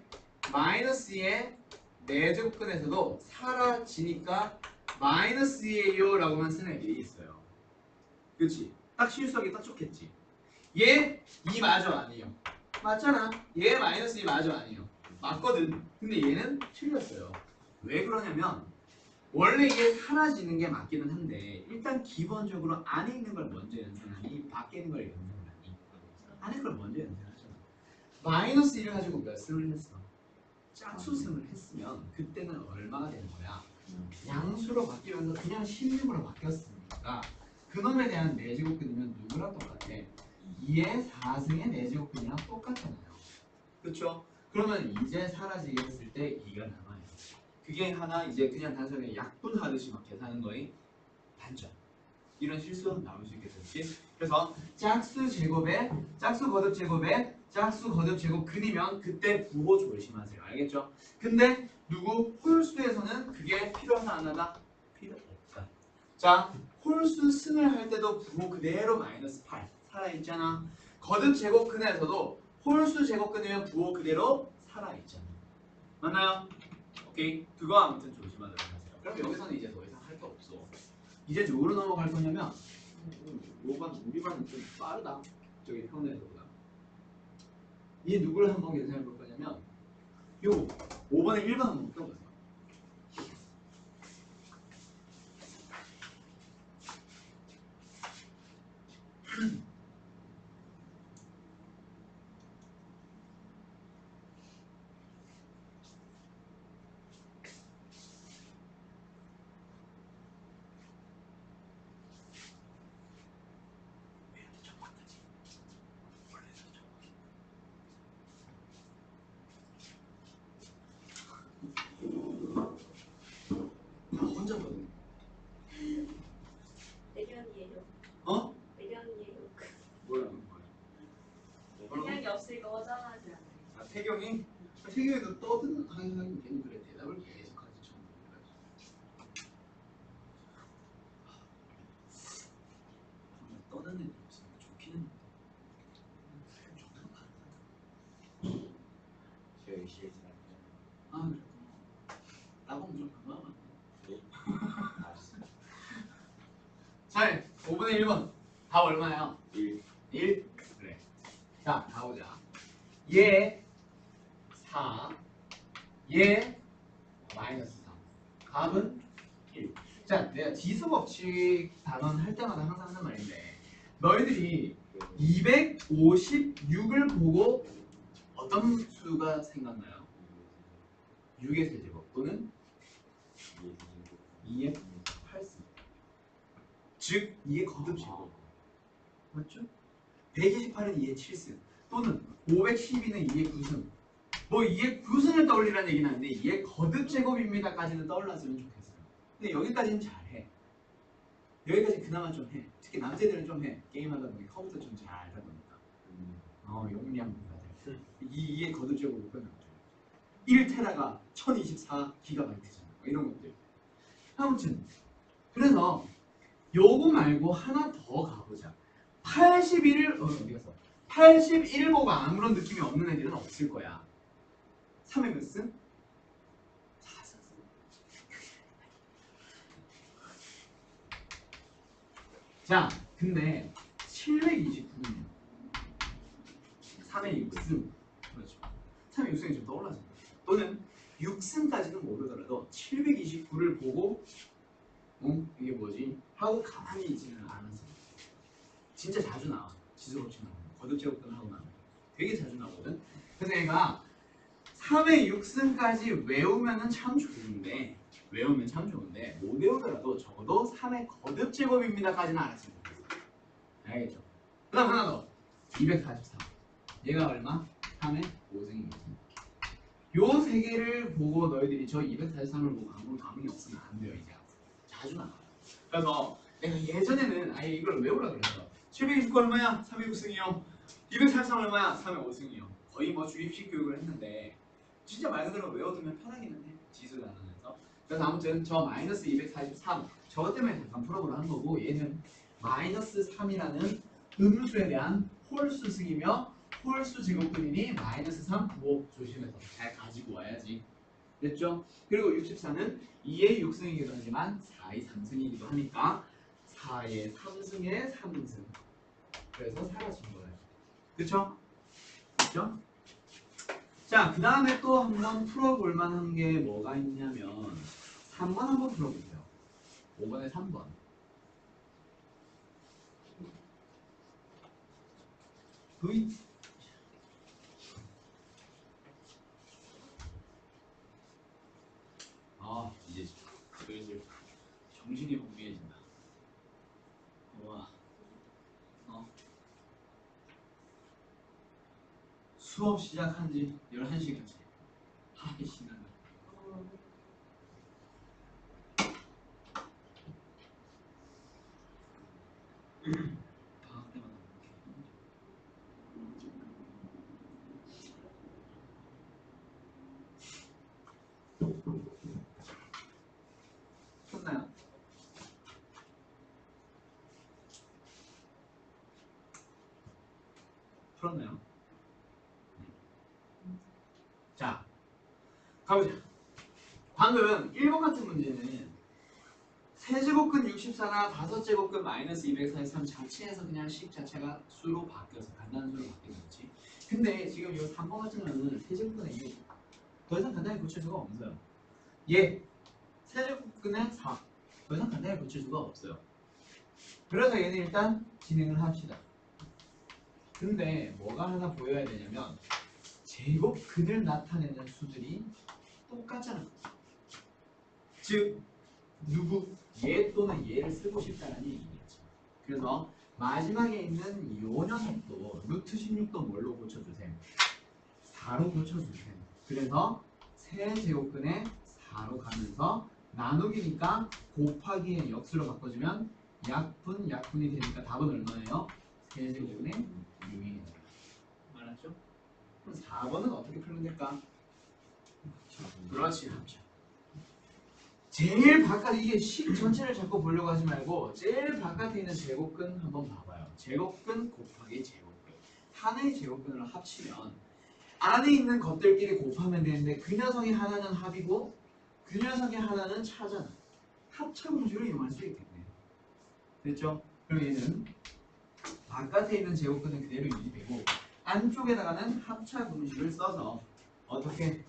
마이너스 2의 4제곱근에서도 사라지니까 마이너스 2예요 라고만 쓰는 애들이 있어요. 그렇지? 딱 실수하기 딱 좋겠지. 얘 2 맞아 아니에요? 맞잖아. 얘 마이너스 2 맞아 아니에요? 맞거든. 근데 얘는 틀렸어요. 왜 그러냐면 원래 이게 사라지는 게 맞기는 한데 일단 기본적으로 안에 있는 걸 먼저 연산하니 밖에 있는 걸 연산하니 안에 걸 먼저 연산하잖아. 마이너스 1을 가지고 몇 승을 했어? 짝수승을 했으면 그때는 얼마가 되는 거야? 양수로 바뀌면서 그냥 16으로 바뀌었으니까 그놈에 대한 4제곱근이면 누구랑 똑같아? 2의 4승의 4제곱근이랑 똑같잖아요. 그쵸? 그러면 이제 사라지게 했을 때 2가 남아요. 그게 하나 이제 그냥 단순히 약분하듯이 막 계산하는 거의 단점. 이런 실수 나올 수 있게 됐지. 그래서 짝수 제곱에 짝수 거듭 제곱에 짝수 거듭 제곱 근이면 그때 부호 조심하세요. 알겠죠? 근데 누구 홀수에서는 그게 필요하나 안 하다? 필요 없다. 자, 홀수 승을 할 때도 부호 그대로 마이너스 8 살아있잖아. 거듭 제곱 근에서도 홀수 제곱 근이면 부호 그대로 살아있잖아. 맞나요? 오케이. 그거 아무튼 조심하도록 하세요. 그럼 여기서는 이제 더 이상 할 게 없어. 이제 누구로 넘어갈 거냐면 우리 반은 좀 빠르다. 저기 평내에서보다. 이 누구를 한번 계산해 볼 거냐면 요 5번에 1번 한번 껴보세요. 나 혼자거든. 대견이에요. 어? 대견이에요. 뭐라는 거야? 대견이 없으니까 허전하지 않아요. 아, 태경이? 태경이도 떠드는 하긴 괜히 그래. 대답을 계속 하지 좀. 떠드는 애들 없으면 좋기는 한데. 제가 열심히 했지만 아 그래. 나보면 좀 그만하면 안 돼? 알았습니다. 자, 5분의 1번. 답 얼마예요? 1 1? 그래. 자, 가보자. 얘 4, 얘 마이너스 3. 답은 1. 자, 내가 지수 법칙 단원 할 때마다 항상 하는 말인데 너희들이 256을 보고 어떤 수가 생각나요? 6의 세제곱 또는 2의 8승. 즉 2의 거듭 제곱. 맞죠? 128은 2의 7승 또는 512는 2의 9승. 뭐 2의 9승을 떠올리라는 얘기는 아닌데 2의 거듭 제곱입니다까지는 떠올랐으면 좋겠어요. 근데 여기까지는 잘해. 여기까지 그나마 좀 해. 특히 남자들은 좀 해. 게임하다 보니 컴퓨터 좀 잘 알다 보니까. 용량보다. 2의 거듭 제곱을 빼면 1테라가 1024GB잖아. 이런 것들. 아무튼 그래서 요거 말고 하나 더 가보자. 81을 어디 갔어? 81 보고 아무런 느낌이 없는 애들은 없을 거야. 3의 몇 승? 4승. 자, 근데 729는 3의 6승. 그렇죠. 3의 6승이 좀 떠올라서 또는 6승까지는 모르더라도 729를 보고 이게 뭐지? 하고 가만히 있지는 않아서 진짜 자주 나와. 지수법칙 나오는 거듭 제곱근 하고 나면 되게 자주 나오거든. 그래서 얘가 3의 6승까지 외우면은 참 좋은데 못 외우더라도 적어도 3의 거듭 제곱입니다까지는 알았으면 좋겠어. 알겠죠? 그 다음 하나 더 243. 얘가 얼마? 3의 5승이겠지. 요 세 개를 보고 너희들이 저 243을 보고 아무 감흥이 없으면 안 돼요. 이제 자주 나와요. 그래서 내가 예전에는 아예 이걸 외우라고 그랬어. 729 얼마야? 3의 6승이요. 243 얼마야? 3의 5승이요. 거의 뭐 주입식 교육을 했는데 진짜 말 그대로 외워두면 편하기는 해. 지수 단원에서. 그래서 아무튼 저 마이너스 243 저것 때문에 잠깐 풀어보려 한 거고 얘는 마이너스 3이라는 음수에 대한 홀수승이며 홀수 제곱근이니 마이너스 3 부호 조심해서 잘 가지고 와야지. 됐죠? 그리고 64는 2의 6승이기도 하지만 4의 3승이기도 하니까 4의 3승의 3승. 그래서 사라진 거예요. 그쵸? 그쵸? 자, 그 다음에 또 한번 풀어볼 만한 게 뭐가 있냐면 3번 한번 풀어보세요. 5번에 3번. V 이제 슬슬 정신이 몽롱해진다. 와, 수업 시작한 지 11시간째. 신난다. 풀었나요? 자, 가보자. 방금 1번 같은 문제는 세제곱근 64나 5제곱근 마이너스 243 자체에서 그냥 식 자체가 수로 바뀌어서 간단한 수로 바뀌었지. 근데 지금 이 3번 같은 경우는 세제곱근에 이게 더 이상 간단히 고칠 수가 없어요. 얘 세제곱근에 4. 더 이상 간단히 고칠 수가 없어요. 그래서 얘는 일단 진행을 합시다. 근데 뭐가 하나 보여야 되냐면 제곱근을 나타내는 수들이 똑같잖아. 즉 누구? 얘 또는 얘를 쓰고 싶다는 얘기겠죠. 그래서 마지막에 있는 요 녀석도 루트 16도 뭘로 고쳐주세요? 4로 고쳐주세요. 그래서 세제곱근에 4로 가면서 나누기니까 곱하기의 역수로 바꿔주면 약분, 약분이 되니까 답은 얼마예요? 세제곱근에 6이 알았죠? 그럼 4번은 어떻게 풀면 될까? 그렇지, 합쳐. 제일 바깥 이게 식 전체를 자꾸 보려고 하지 말고 제일 바깥에 있는 제곱근 한번 봐봐요. 제곱근 곱하기 제곱근. 하나의 제곱근을 합치면 안에 있는 것들끼리 곱하면 되는데 그 녀석이 하나는 합이고 그 녀석이 하나는 차잖아. 합차 공식을 이용할 수 있겠네. 됐죠? 그럼 얘는 바깥에 있는 제곱근은 그대로 유지되고 안쪽에다가는 합차 공식을 써서 어떻게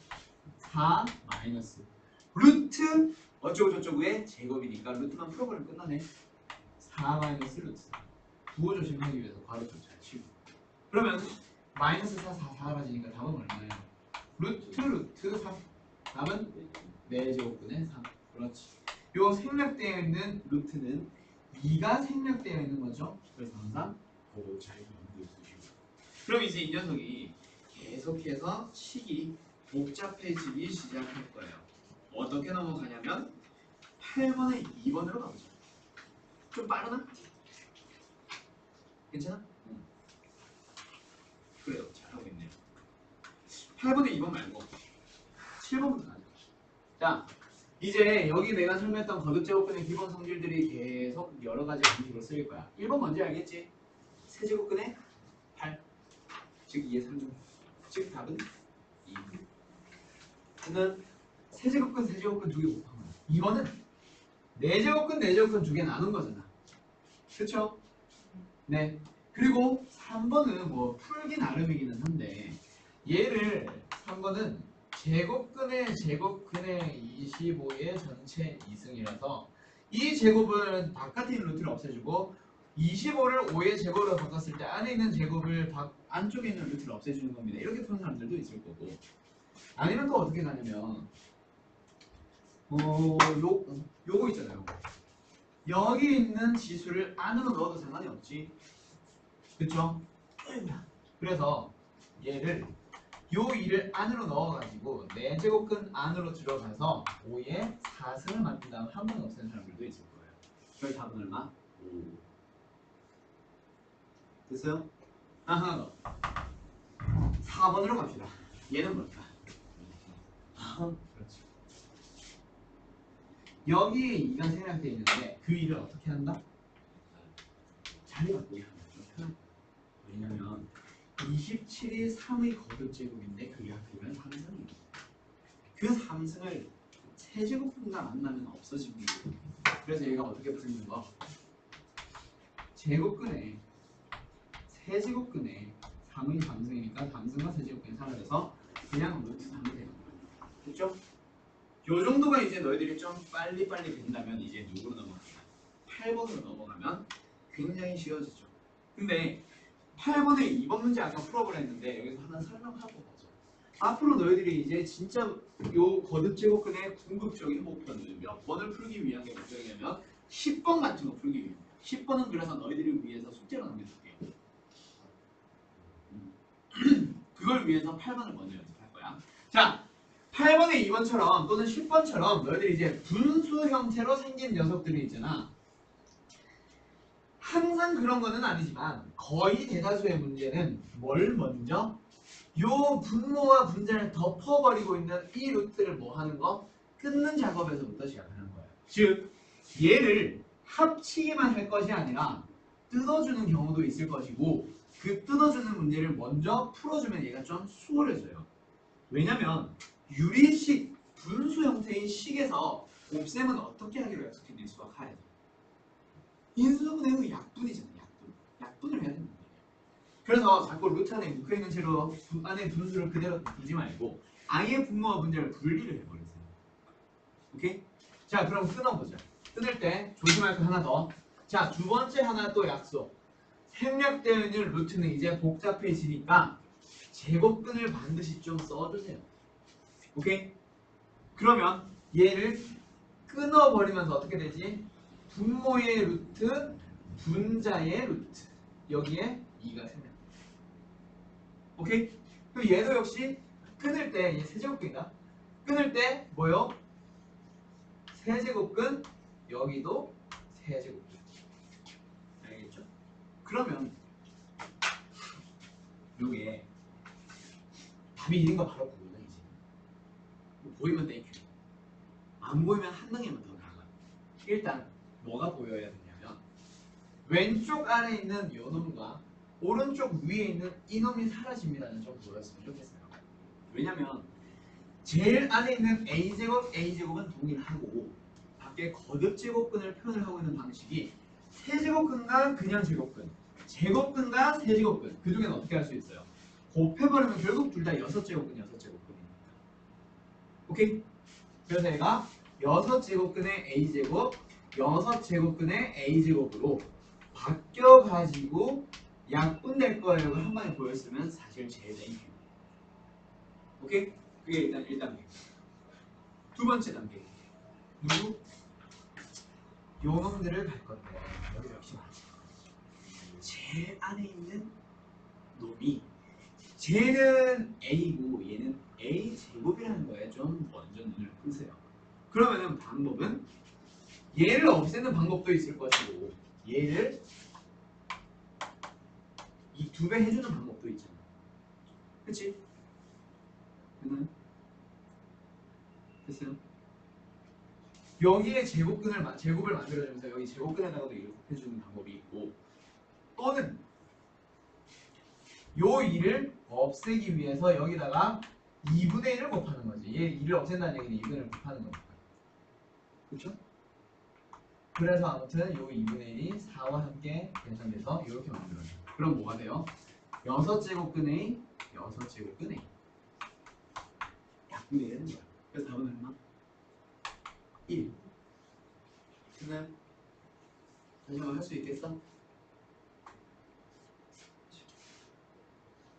4 마이너스 루트 어쩌고 저쩌고의 제곱이니까 루트만 풀어버리면 끝나네. 4 마이너스 루트. 부호 조심하기 위해서 괄호 좀 잘 치고. 그러면 마이너스 4, 4 사라지니까 답은 얼마예요? 루트 3. 답은 4제곱분의 3. 그렇지. 요 생략되어 있는 루트는 2가 생략되어 있는 거죠. 그래서 항상 그거 잘 염두에 두시고. 그럼 이제 이 녀석이 계속해서 식이 복잡해지기 시작할 거예요. 어떻게 넘어가냐면 8번에 2번으로 가보자. 좀 빠르나? 괜찮아? 응. 그래요. 잘하고 있네요. 8번에 2번 말고 7번부터 가자. 자, 이제 여기 내가 설명했던 거듭제곱근의 기본 성질들이 계속 여러 가지 방식으로 쓰일 거야. 1번 뭔지 알겠지? 세제곱근의 8. 즉 2의 3중. 즉 답은 2. 근데 세제곱근 세제곱근 두 개 곱한 거야. 2번은 네제곱근 네제곱근 두 개 나눈 거잖아. 그쵸? 네. 그리고 3번은 뭐 풀기 나름이기는 한데 얘를 3번은 제곱근의 제곱근의 25의 전체 2승이라서 이 제곱은 바깥에 있는 루트를 없애주고 25를 5의 제곱으로 바꿨을 때 안에 있는 제곱을 안쪽에 있는 루트를 없애주는 겁니다. 이렇게 푸는 사람들도 있을 거고 아니면 또 어떻게 가냐면 요거 있잖아요. 여기 있는 지수를 안으로 넣어도 상관이 없지. 그쵸? 그래서 얘를 요 2를 안으로 넣어가지고 4제곱근 안으로 들어가서 5에 4승을 만든 다음 한 번 없애는 사람들도 있을 거예요. 그래서 답은 얼마? 5. 됐어요? 하나 더. 4번으로 갑시다. 얘는 뭘까? 그렇지. 여기에 2가 생략되어 있는데 그 2를 어떻게 한다? 자리 바꾸기 하는 거죠. 왜냐면 27이 3의 거듭제곱인데 그게 하필이면 3승이에요. 그 3승을 세제곱분과 만나면 없어집니다. 그래서 얘가 어떻게 풀리는 거? 제곱근에 세제곱근에 3의 3승이니까 3승과 세제곱근이 사라져서 그냥 루트 3이 되는 거예요. 됐죠? 요 정도가 이제 너희들이 좀 빨리빨리 된다면 이제 누구로 넘어가냐? 8번으로 넘어가면 굉장히 쉬워지죠. 근데 8번에 2번 문제 아까 풀어보려 했는데 여기서 하나 설명하고 가죠. 앞으로 너희들이 이제 진짜 요 거듭제곱근의 궁극적인 목표는 몇 번을 풀기 위한 게 목적이냐면 10번 같은 거 풀기 위해 10번은 그래서 너희들을 위해서 숙제로 남겨줄게요. 그걸 위해서 8번을 먼저 연습할 거야. 자, 8번에 2번처럼 또는 10번처럼 너희들이 이제 분수 형태로 생긴 녀석들이 있잖아. 항상 그런 거는 아니지만 거의 대다수의 문제는 뭘 먼저? 요 분모와 분자를 덮어버리고 있는 이 루트를 뭐 하는 거? 끊는 작업에서부터 시작하는 거예요. 즉 얘를 합치기만 할 것이 아니라 뜯어주는 경우도 있을 것이고 그 뜯어주는 문제를 먼저 풀어주면 얘가 좀 수월해져요. 왜냐면 유리식 분수 형태의 식에서 곱셈은 어떻게 하기로 약속했니 수학 하에서? 인수분해 후 약분이잖아. 약분을 해야 된다. 그래서 자꾸 루트 안에 묵혀있는 채로 안에 분수를 그대로 두지 말고 아예 분모와 분자를 분리를 해버리세요. 오케이? 자 그럼 끊어보자. 끊을 때 조심할 거 하나 더. 자 두 번째 하나 또 약속. 생략되어 있는 루트는 이제 복잡해지니까 제곱근을 반드시 좀 써주세요. 오케이? 그러면 얘를 끊어버리면서 어떻게 되지? 분모의 루트, 분자의 루트. 여기에 2가 생략. 오케이? 그럼 얘도 역시 끊을 때 얘 세제곱근이다. 끊을 때 뭐요? 세제곱근, 여기도 세제곱근. 알겠죠? 그러면 요게 답이 있는 거 바로 보이는 이제. 보이면 땡큐. 안 보이면 한 단계만 더 나가. 일단 뭐가 보여야 되냐면 왼쪽 아래 있는 요 놈과 오른쪽 위에 있는 이 놈이 사라집니다는 좀 보였으면 좋겠어요. 왜냐면 제일 안에 있는 a제곱은 동일하고 밖에 거듭제곱근을 표현을 하고 있는 방식이 세제곱근과 그냥 제곱근, 제곱근과 세제곱근 그 중에는 어떻게 할 수 있어요? 곱해버리면 결국 둘 다 6제곱근입니다. 오케이? 그래서 얘가 6제곱근의 a제곱, 6제곱근의 a제곱으로 바뀌어가지고 약분될 거예요가 한 방에 보였으면 사실 제일 땡큐. 오케이? 그게 일단 1단계. 두 번째 단계. 누구? 요 놈들을 갈 건데 여기 역시 마찬가지. 제일 안에 있는 놈이 쟤는 a고 얘는 a 제곱이라는 거에 좀 먼저 눈을 끄세요. 그러면은 방법은 얘를 없애는 방법도 있을 것이고 얘를 이 2배 해주는 방법도 있잖아. 그치? 됐나요? 됐어요? 여기에 제곱을 만들어주면서 여기 제곱근에다가도 이렇게 곱해주는 방법이 있고 또는 요 2를 없애기 위해서 여기다가 2분의 1을 곱하는 거지. 얘 2를 없앤다는 얘기는 2분의 1을 곱하는 거니까. 그쵸? 그래서 아무튼 요 2분의 1이 4와 함께 계산돼서 이렇게 만들어져요. 그럼 뭐가 돼요? 6제곱근 A, 6제곱근 A. 약분이 되는 거야. 그래서 답은 얼마? 1. 됐나요? 다시 한번 할 수 있겠어?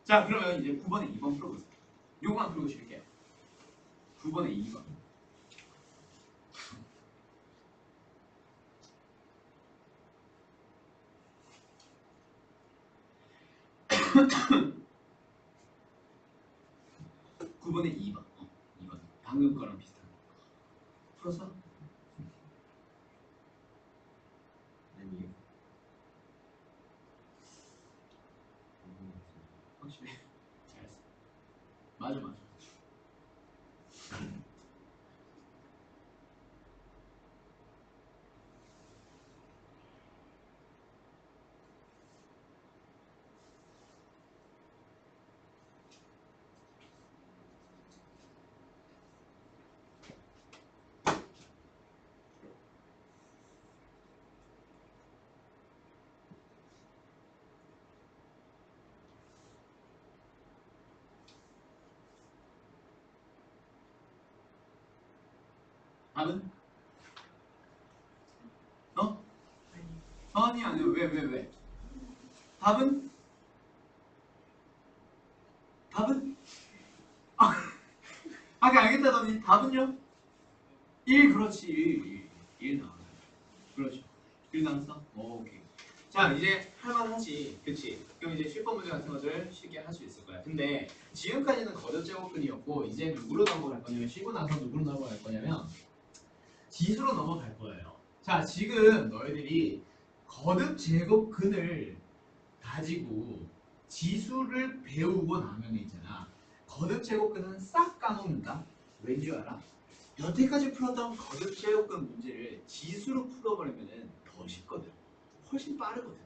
자 그러면 이제 9번에 2번 풀어보세요. 요거만 풀고 쉴게요. 9번에 2번. (9번에 2번) 2번 방금 거랑 비슷한 거 풀었어? 아니요. 확실히 잘했어. 맞아. 답은? 어? 아니야. 왜? 답은? 답은? 아까 알겠다더니 답은요? 1 그렇지. 1 나왔어. 그렇죠. 1 나왔어? 오케이. 자 이제 할만하지. 그치? 그럼 이제 10번 문제 같은 것들 쉽게 할 수 있을 거야. 근데 지금까지는 거듭제곱근이었고 이제 누구로 넘어갈 거냐면 쉬고 나서 누구로 넘어갈 거냐면 지수로 넘어갈 거예요. 자 지금 너희들이 거듭제곱근을 가지고 지수를 배우고 나면 있잖아. 거듭제곱근은 싹 까먹는다. 왠지 알아? 여태까지 풀었던 거듭제곱근 문제를 지수로 풀어버리면 더 쉽거든. 훨씬 빠르거든.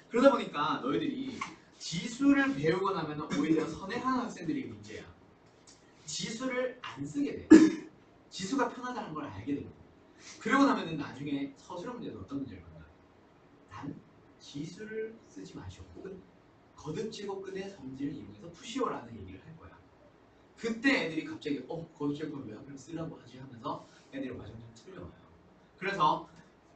그러다 보니까 너희들이 지수를 배우고 나면 오히려 선행하는 학생들이 문제야. 지수를 안 쓰게 돼. 지수가 편하다는 걸 알게 되고. 그러고 나면은 나중에 서술형 문제는 어떤 문제를 만나? 난 지수를 쓰지 마시오. 혹은 거듭 제곱근의 성질을 이용해서 푸시오라는 얘기를 할 거야. 그때 애들이 갑자기 거듭 제곱근 왜 하필 쓰라고 하지 하면서 애들이 완전히 틀려와요. 그래서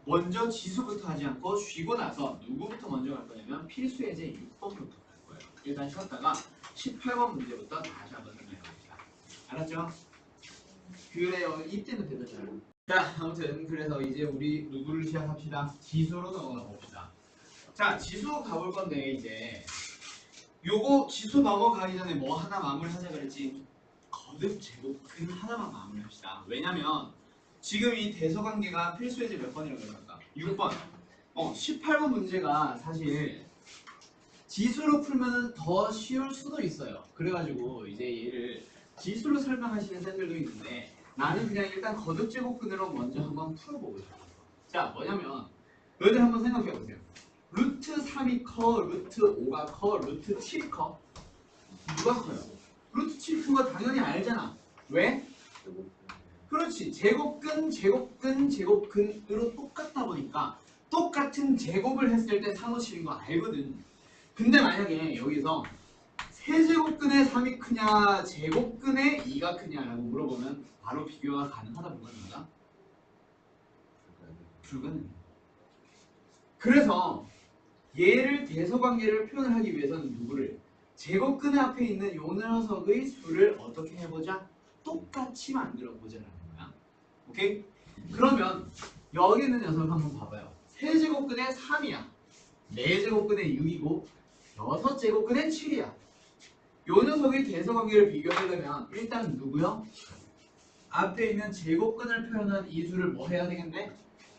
먼저 지수부터 하지 않고 쉬고 나서 누구부터 먼저 갈 거냐면 필수 예제 6번부터 갈 거예요. 일단 쉬었다가 18번 문제부터 다시 한번 설명해 봅시다. 알았죠? 그래요. 이때는 되잖아요. 자, 아무튼 그래서 이제 우리 누구를 시작합시다. 지수로 넘어가 봅시다. 자, 지수 가볼 건데 이제 요거 지수 넘어가기 전에 뭐 하나 마무리하자 그랬지. 거듭 제곱근 하나만 마무리합시다. 왜냐면 지금 이 대서관계가 필수 예제 몇 번이라고 그럴까? 6번. 18번 문제가 사실 지수로 풀면 더 쉬울 수도 있어요. 그래가지고 이제 얘를 지수로 설명하시는 쌤들도 있는데 나는 그냥 일단 거듭 제곱근으로 먼저 한번 풀어보고 싶어요. 자, 뭐냐면 너희들 한번 생각해보세요. 루트 3이 커, 루트 5가 커, 루트 7이 커? 누가 커요? 루트 7 큰 거 당연히 알잖아. 왜? 그렇지. 제곱근으로 똑같다 보니까 똑같은 제곱을 했을 때 상호치는 거 알거든. 근데 만약에 여기서 세제곱근의 3이 크냐 제곱근의 2가 크냐라고 물어보면 바로 비교가 가능하다 불가능하다? 불가능해. 그래서 얘를 대서관계를 표현을 하기 위해서는 누구를? 제곱근의 앞에 있는 요 녀석의 수를 어떻게 해보자? 똑같이 만들어 보자라는 거야. 오케이? 그러면 여기 있는 녀석 한번 봐봐요. 세제곱근의 3이야. 4제곱근의 6이고 6제곱근의 7이야. 요 녀석의 대서관계를 비교하려면 일단 누구요? 앞에 있는 제곱근을 표현한 이 수를 뭐 해야 되겠네?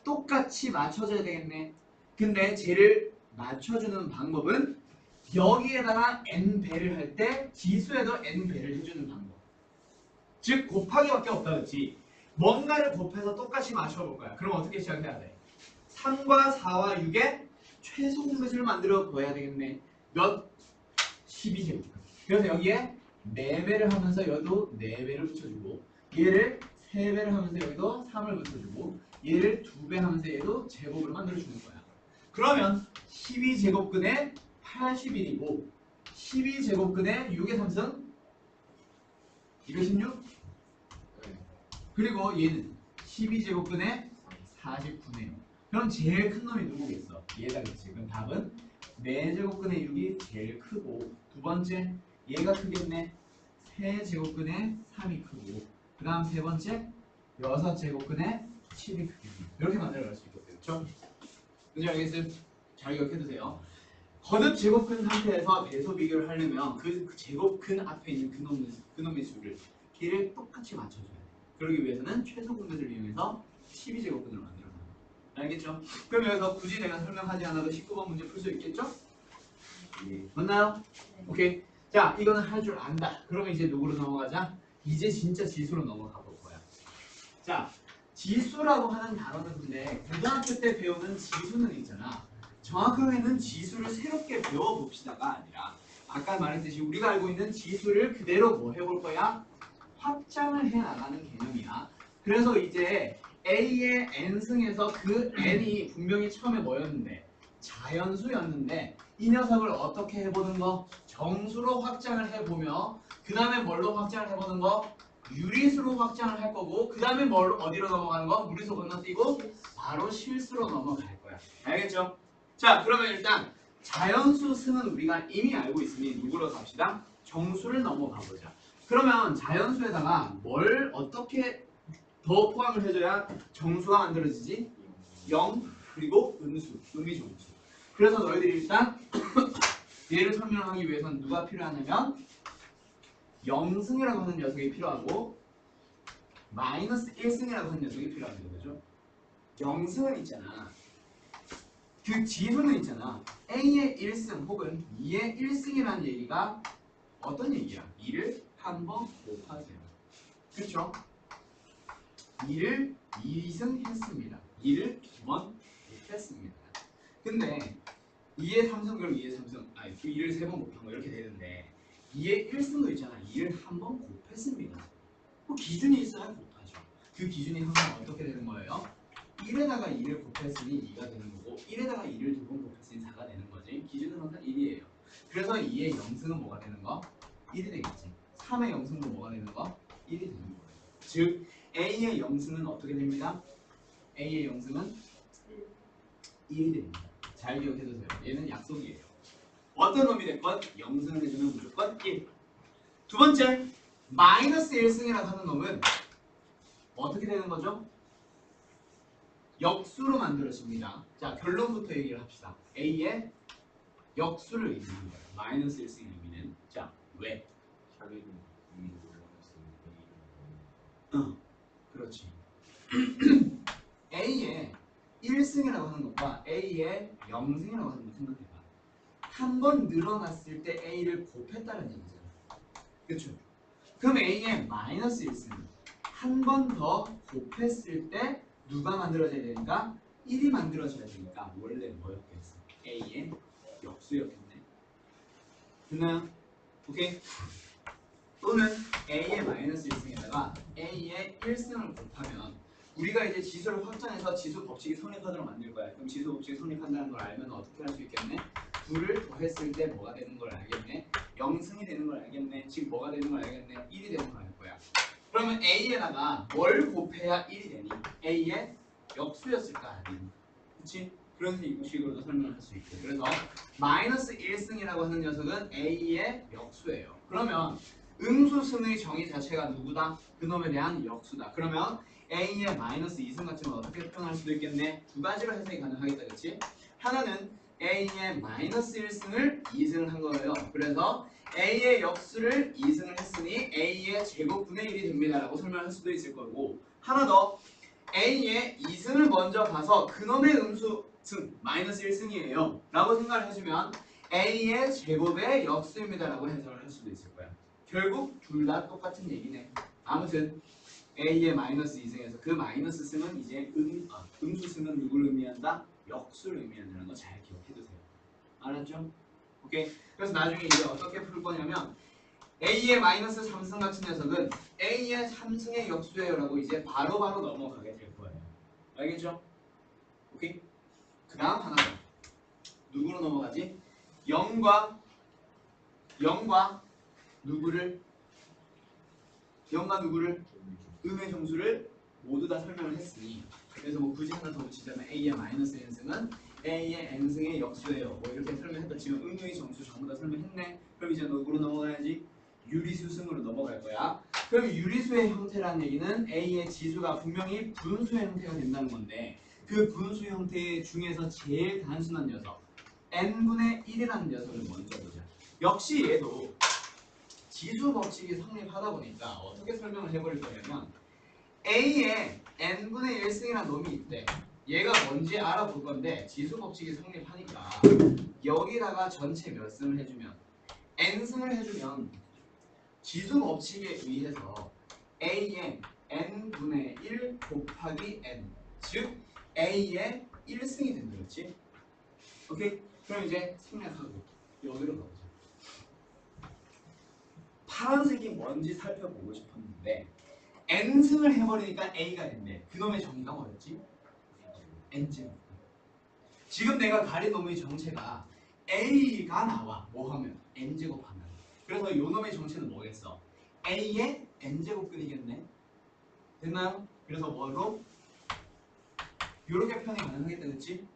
똑같이 맞춰줘야 되겠네. 근데 쟤를 맞춰주는 방법은 여기에다가 n배를 할 때 지수에도 n배를 해주는 방법. 즉 곱하기밖에 없다 그렇지. 뭔가를 곱해서 똑같이 맞춰볼 거야. 그럼 어떻게 시작해야 돼? 3과 4와 6의 최소 공배수를 만들어 보아야 되겠네. 몇? 12제곱. 그래서 여기에 4배를 하면서 여기도 4배를 붙여주고 얘를 3배를 하면서 여기도 3을 붙여주고 얘를 2배 하면서 얘도 제곱으로 만들어주는 거야. 그러면 12제곱근의 81이고 12제곱근의 6의 3승 216? 그리고 얘는 12제곱근의 49네요. 그럼 제일 큰 놈이 누구겠어? 얘다 그렇지. 그럼 답은 4제곱근의 6이 제일 크고 두 번째 얘가 크겠네. 3제곱근의 3이 크고 그 다음 세 번째 6제곱근의 7이 크겠네. 이렇게 만들어갈 수 있거든요. 그렇죠? 뭔지 알겠어요? 잘 기억해두세요. 거듭 제곱근 상태에서 배수 비교를 하려면 그 제곱근 앞에 있는 그놈의 수를 걔를 똑같이 맞춰줘야 돼. 그러기 위해서는 최소 공배수를 이용해서 12제곱근으로 만들어놔요. 알겠죠? 그럼 여기서 굳이 내가 설명하지 않아도 19번 문제 풀 수 있겠죠? 예. 맞나요? 네. 오케이. 자, 이거는 할 줄 안다. 그러면 이제 누구로 넘어가자? 이제 진짜 지수로 넘어가 볼 거야. 자, 지수라고 하는 단어는 근데 고등학교 때 배우는 지수는 있잖아. 정확하게는 지수를 새롭게 배워봅시다가 아니라 아까 말했듯이 우리가 알고 있는 지수를 그대로 뭐 해볼 거야? 확장을 해나가는 개념이야. 그래서 이제 A의 n승에서 그 n이 분명히 처음에 뭐였는데? 자연수였는데 이 녀석을 어떻게 해보는 거? 정수로 확장을 해보며 그 다음에 뭘로 확장을 해보는 거? 유리수로 확장을 할 거고 그 다음에 뭘로 어디로 넘어가는 거? 무리수 건너뛰고 바로 실수로 넘어갈 거야. 알겠죠? 자, 그러면 일단 자연수 승은 우리가 이미 알고 있으니 누구로 갑시다? 정수를 넘어가 보자. 그러면 자연수에다가 뭘 어떻게 더 포함을 해줘야 정수가 만들어지지? 0 그리고 음수, 음이정수. 그래서 너희들이 일단 얘를 설명하기 위해서는 누가 필요하냐면 0승이라고 하는 녀석이 필요하고 마이너스 1승이라고 하는 녀석이 필요한 거죠. 0승은 있잖아. 그 지수는 있잖아. A의 1승 혹은 2의 1승이라는 얘기가 어떤 얘기야? 2를 한 번 곱하세요. 그렇죠? 2를 2승 했습니다. 2를 2번 했습니다. 근데 2의 3승 그럼 2의 3승 2를 3번 곱한 거 이렇게 되는데 2의 1승도 있잖아. 2를 한 번 곱했습니다. 뭐 기준이 있어야 곱하죠. 그 기준이 항상 어떻게 되는 거예요? 1에다가 2를 곱했으니 2가 되는 거고 1에다가 2를 두 번 곱했으니 4가 되는 거지. 기준은 항상 1이에요. 그래서 2의 0승은 뭐가 되는 거? 1이 되겠지. 3의 0승도 뭐가 되는 거? 1이 되는 거예요. 즉 A의 0승은 어떻게 됩니다? A의 0승은 1이 됩니다. 잘 기억해두세요. 얘는 약속이에요. 어떤 놈이 됐건 0승을 해주면 무조건 1. 두 번째, 마이너스 1승이라고 하는 놈은 어떻게 되는 거죠? 역수로 만들어집니다. 자, 결론부터 얘기를 합시다. A의 역수를 의미하는 거예요. 마이너스 1승의 의미는. 자, 왜? 자기는 위로 올라갔으니 그렇지. A의 1승이라고 하는 것과 A의 0승이라고 하는 것 생각해봐. 한 번 늘어났을 때 A를 곱했다는 얘기잖아. 그렇죠? 그럼 A의 마이너스 1승 한 번 더 곱했을 때 누가 만들어져야 되니까? 1이 만들어져야 되니까 원래 뭐였겠어? A의 역수였겠네. 됐나요? 오케이? 또는 A의 마이너스 1승에다가 A의 1승을 곱하면 우리가 이제 지수를 확장해서 지수 법칙이 성립하도록 만들 거야. 그럼 지수 법칙이 성립한다는 걸 알면 어떻게 할 수 있겠네? 2를 더했을 때 뭐가 되는 걸 알겠네? 0승이 되는 걸 알겠네? 즉 뭐가 되는 걸 알겠네? 1이 되는 걸 알 거야. 그러면 A에다가 뭘 곱해야 1이 되니? A의 역수였을까? 아니면 그치? 그런 식으로도 설명을 할 수 있고 그래서 마이너스 1승이라고 하는 녀석은 A의 역수예요. 그러면 음수승의 정의 자체가 누구다? 그놈에 대한 역수다. 그러면 A의 마이너스 2승 같은 건 어떻게 표현할 수도 있겠네? 두 가지로 해석이 가능하겠다. 그치? 하나는 A의 마이너스 1승을 2승을 한 거예요. 그래서 A의 역수를 2승을 했으니 A의 제곱분의 1이 됩니다 라고 설명할 수도 있을 거고 하나 더 A의 2승을 먼저 봐서 그놈의 음수승 마이너스 1승이에요 라고 생각을 해주면 A의 제곱의 역수입니다 라고 해석을 할 수도 있을 거야. 결국 둘 다 똑같은 얘기네. 아무튼 A의 마이너스 2승에서 그 마이너스 승은 이제 음수승은 누구를 의미한다? 역수를 의미한다는 거 잘 기억해두세요. 알았죠? 오케이. 그래서 나중에 이제 어떻게 풀 거냐면 A의 마이너스 3승 같은 녀석은 A의 3승의 역수예요 라고 이제 바로바로 넘어가게 될 거예요. 알겠죠? 오케이. 그 다음 하나 더. 누구로 넘어가지? 0과 누구를? 0과 누구를? 음의 정수를 모두 다 설명을 했으니 그래서 뭐 굳이 하나 더 붙이자면 A의 마이너스 n승은 A의 n승의 역수예요. 뭐 이렇게 설명했다. 지금 음의 정수 전부 다 설명했네. 그럼 이제 누구로 넘어가야지? 유리수승으로 넘어갈 거야. 그럼 유리수의 형태라는 얘기는 A의 지수가 분명히 분수의 형태가 된다는 건데 그 분수 형태 중에서 제일 단순한 녀석 n분의 1이라는 녀석을 먼저 보자. 역시 얘도 지수 법칙이 성립하다 보니까 어떻게 설명을 해버릴 거냐면 A에 n분의 1승이라는 놈이 있대. 얘가 뭔지 알아볼 건데 지수 법칙이 성립하니까 여기다가 전체 몇 승을 해주면 n승을 해주면 지수 법칙에 의해서 A의 n분의 1 곱하기 n 즉 A의 1승이 된다. 그렇지? 오케이? 그럼 이제 생략하고 여기로 가보자. 파란색이 뭔지 살펴보고 싶었는데 n승을 해버리니까 A가 된대. 그놈의 정의가 뭐였지? n제곱. 지금 내가 가린 놈의 정체가 A가 나와. 뭐 하면? n제곱 하면. 그래서 요 놈의 정체는 뭐겠어? A의 n제곱근이겠네. 됐나요? 그래서 뭐로? 요렇게 표현이 가능하겠다. 그치?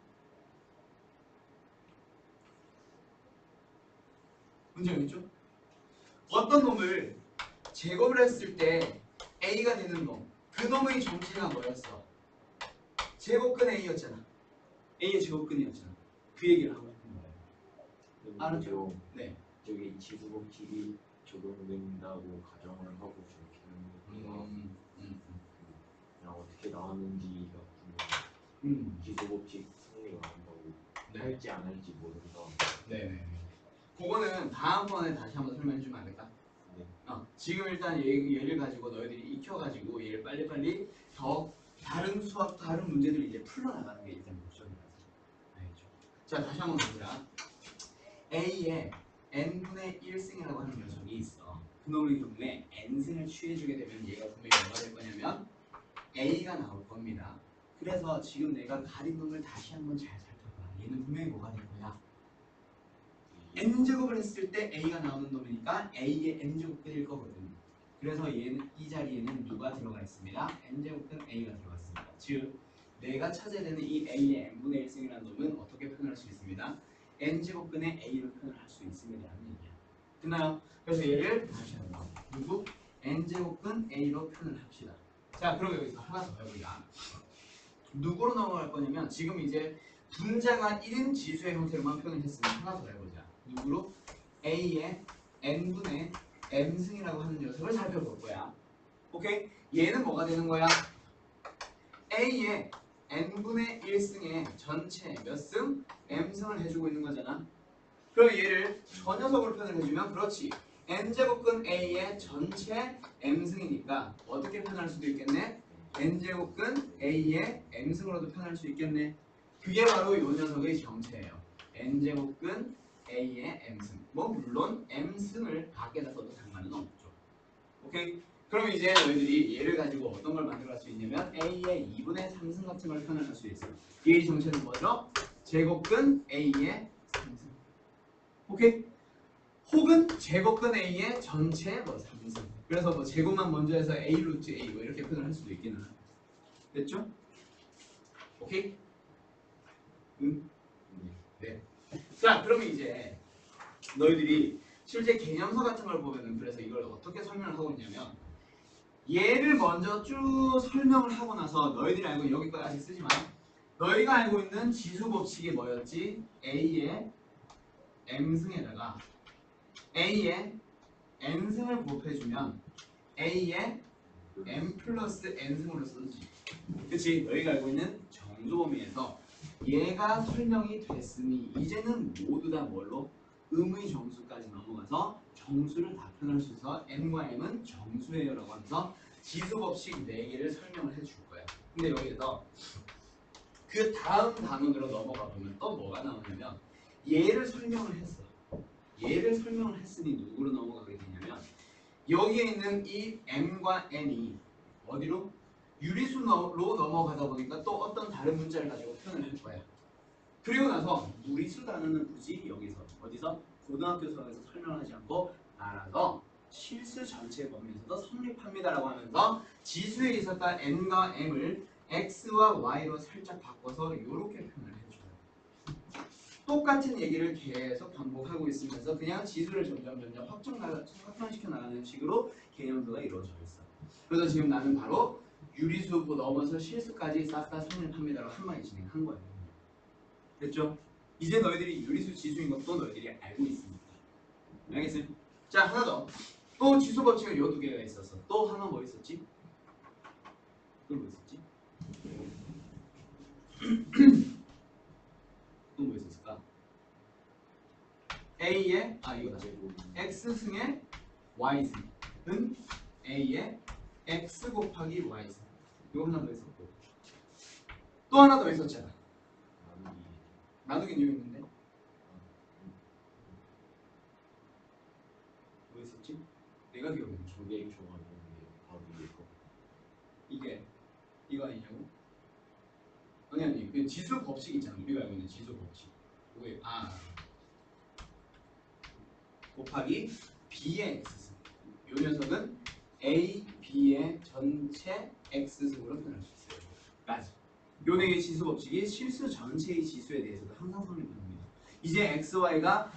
문제가 있죠? 어떤 놈을 제곱을 했을 때 A가 되는 놈, 그 놈의 정체가 뭐였어? 제곱근 A였잖아. A의 제곱근이었잖아. 그 얘기를 하고 싶은 거예요. 알았죠? 네. 저기 지수 법칙이 적용된다고 가정을 하고 저렇게 하는 거니까 그냥 어떻게 나왔는지가 궁금해요. 지수 법칙 성립 안 한다고 네. 할지 안 할지 모른다. 네네. 그거는 다음번에 다시 한번 설명해 주면 안 될까? 네. 지금 일단 얘를 가지고 너희들이 익혀가지고 얘를 빨리빨리 더 다른 수학, 다른 문제들을 이제 풀어나가는 게 일단 목적이라서. 알겠죠? 자 다시 한번 보자. A에 n분의 1승이라고 하는 녀석이 있어. 그놈의 경우에 n승을 취해주게 되면 얘가 분명히 뭐가 될 거냐면 A가 나올 겁니다. 그래서 지금 내가 가린 놈을 다시 한번 잘 살펴봐. 얘는 분명히 뭐가 될 거야? n제곱을 했을 때 A가 나오는 놈이니까 A의 n제곱일 거거든. 그래서 얘는 이 자리에는 누가 들어가 있습니다? n제곱은 A가 들어갔습니다. 즉 내가 찾아야 되는 이 A의 n분의 1승이라는 놈은 어떻게 표현할 수 있습니다? n제곱근의 A로 표현을 할 수 있습니다. 라는 얘기야. 됐나요? 그래서 얘를 다시 한번 누구? n제곱근 A로 표현을 합시다. 자 그럼 여기서 하나 더 해보자. 누구로 넘어갈 거냐면 지금 이제 분자가 1인 지수의 형태로만 표현을 했으면 하나 더 해보자. 누구로? A의 n분의 m승이라고 하는 녀석을 살펴볼 거야. 오케이? 얘는 뭐가 되는 거야? A의 n분의 1승의 전체 몇 승? m승을 해주고 있는 거잖아. 그럼 얘를 저 녀석으로 표현을 해주면 그렇지. n제곱근 A의 전체 m승이니까 어떻게 표현할 수도 있겠네? n제곱근 A의 m승으로도 표현할 수 있겠네. 그게 바로 이 녀석의 정체예요. n제곱근 A의 m승. 뭐 물론 m승을 밖에다 써도 상관은 없죠. 오케이? 그럼 이제 너희들이 얘를 가지고 어떤 걸 만들어갈 수 있냐면 A의 2분의 3승 같은 걸 표현할 수 있어요. 얘의 정체는 뭐죠? 제곱근 A의 3승. 오케이? 혹은 제곱근 A의 전체 뭐 3승. 그래서 뭐 제곱만 먼저 해서 A 루트 A 뭐 이렇게 표현을 할 수도 있기는 하죠. 됐죠? 오케이? 응? 네. 자, 그러면 이제 너희들이 실제 개념서 같은 걸 보면은 그래서 이걸 어떻게 설명을 하고 있냐면 얘를 먼저 쭉 설명을 하고 나서 너희들이 알고 여기까지 쓰지 마. 너희가 알고 있는 지수 법칙이 뭐였지? A의 m승에다가 A의 n승을 곱해주면 A의 m 플러스 n승으로 쓰지. 그치? 너희가 알고 있는 정수 범위에서 얘가 설명이 됐으니 이제는 모두 다 뭘로? 음의 정수까지 넘어가서 정수를 다 표현할 수 있어. n과 m은 정수예요 라고 하면서 지수 법칙 4개를 설명을 해줄 거야. 근데 여기에서 그 다음 단원으로 넘어가 보면 또 뭐가 나오냐면 얘를 설명을 했어. 얘를 설명을 했으니 누구로 넘어가게 되냐면 여기에 있는 이 m과 n이 어디로? 유리수로 넘어가다 보니까 또 어떤 다른 문자를 가지고 표현을 할 거야. 그리고 나서 무리수 단어는 굳이 여기서 어디서? 고등학교 수학에서 설명하지 않고 알아서 실수 전체 범위에서도 성립합니다라고 하면서 지수에 있었던 n과 m을 x와 y로 살짝 바꿔서 이렇게 표현을 해줘요. 똑같은 얘기를 계속 반복하고 있으면서 그냥 지수를 점점 확장시켜 나가는 식으로 개념도가 이루어져 있어. 그래서 지금 나는 바로 유리수부 넘어서 실수까지 싹 다 성립합니다라고 한마디 진행한 거예요. 됐죠? 이제 너희들이 유리수 지수인 것도 너희들이 알고 있습니다. 알겠어요? 자, 하나 더. 또 지수 법칙은 요 2개가 있었어. 또 하나 뭐 있었지? 또 뭐 있었지? 또 뭐 있었을까? A의 이거 다시 X승의 Y승은 A의 X 곱하기 Y승. 이거 하나 더 있었고 또 하나 더 있었잖아. 나누기는 여기 있는데 뭐 있었지? 내가 기억해. 저게 좋아하는 게 바로 이거. 이게 이거 아니냐고? 아니 그 지수 법칙 있잖아. 우리가 알고 있는 지수 법칙. 왜? 곱하기 B의 X승. 이 녀석은 A, B의 전체 X승으로 표현할 수 있어요. 까지. 요 4개의 지수 법칙이 실수 전체의 지수에 대해서도 항상 성립합니다. 이제 X, Y가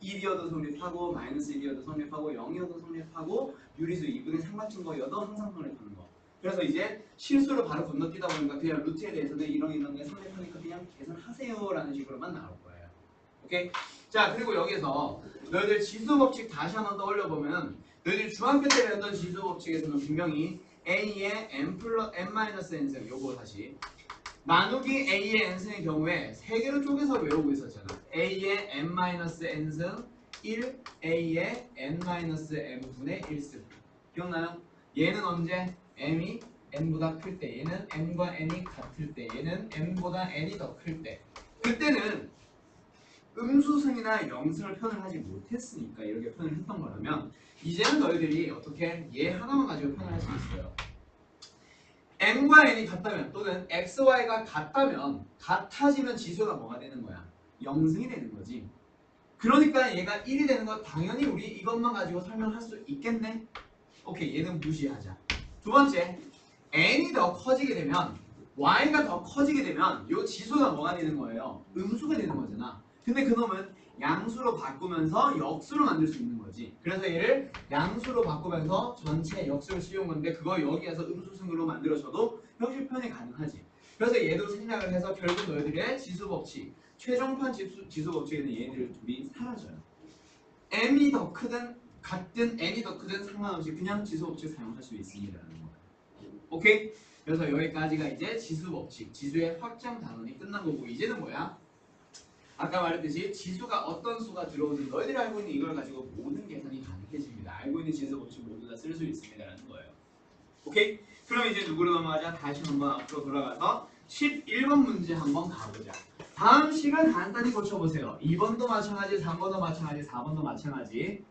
1이어도 성립하고 마이너스 1이어도 성립하고 0이어도 성립하고 유리수 2분의 3 같은 거여도 항상 성립하는 거. 그래서 이제 실수로 바로 건너뛰다 보니까 그냥 루트에 대해서도 이런 게 성립하니까 그냥 계산하세요 라는 식으로만 나올 거예요. 오케이? 자, 그리고 여기서 너희들 지수 법칙 다시 한번 떠올려 보면 너희들 중학교 때 배웠던 지수 법칙에서는 분명히 A의 n-n승 요거 다시 나누기 A의 n승의 경우에 3개로 쪼개서 외우고 있었잖아. A의 n-n승 1, A의 n-m분의 1승. 기억나요? 얘는 언제? m이 n보다 클 때, 얘는 n과 n이 같을 때, 얘는 n보다 n이 더 클 때. 그때는 음수승이나 영승을 표현을 하지 못했으니까 이렇게 표현을 했던 거라면 이제는 너희들이 어떻게 얘 하나만 가지고 표현을 할 수 있어요. m과 n이 같다면 또는 x, y가 같아지면 지수가 뭐가 되는 거야? 영승이 되는 거지. 그러니까 얘가 1이 되는 거 당연히 우리 이것만 가지고 설명할 수 있겠네? 오케이, 얘는 무시하자. 두 번째, n이 더 커지게 되면 y가 더 커지게 되면 이 지수가 뭐가 되는 거예요? 음수가 되는 거잖아. 근데 그놈은 양수로 바꾸면서 역수로 만들 수 있는 거지. 그래서 얘를 양수로 바꾸면서 전체 역수를 씌운 건데 그거 여기에서 음수승으로 만들어줘도 형식 표현이 가능하지. 그래서 얘도 생략을 해서 결국 너희들의 지수 법칙, 최종판 지수 법칙에는 얘네들 둘이 사라져요. m이 더 크든 같든 n이 더 크든 상관없이 그냥 지수 법칙 사용할 수 있습니다라는 거예요. 오케이? 그래서 여기까지가 이제 지수 법칙, 지수의 확장 단원이 끝난 거고 이제는 뭐야? 아까 말했듯이 지수가 어떤 수가 들어오든 너희들이 알고 있는 이걸 가지고 모든 계산이 가능해집니다. 알고 있는 지수 법칙 모두 다 쓸 수 있습니다라는 거예요. 오케이? 그럼 이제 누구로 넘어가자? 다시 한번 앞으로 돌아가서 11번 문제 한번 가보자. 다음 식을 간단히 고쳐보세요. 2번도 마찬가지, 3번도 마찬가지, 4번도 마찬가지.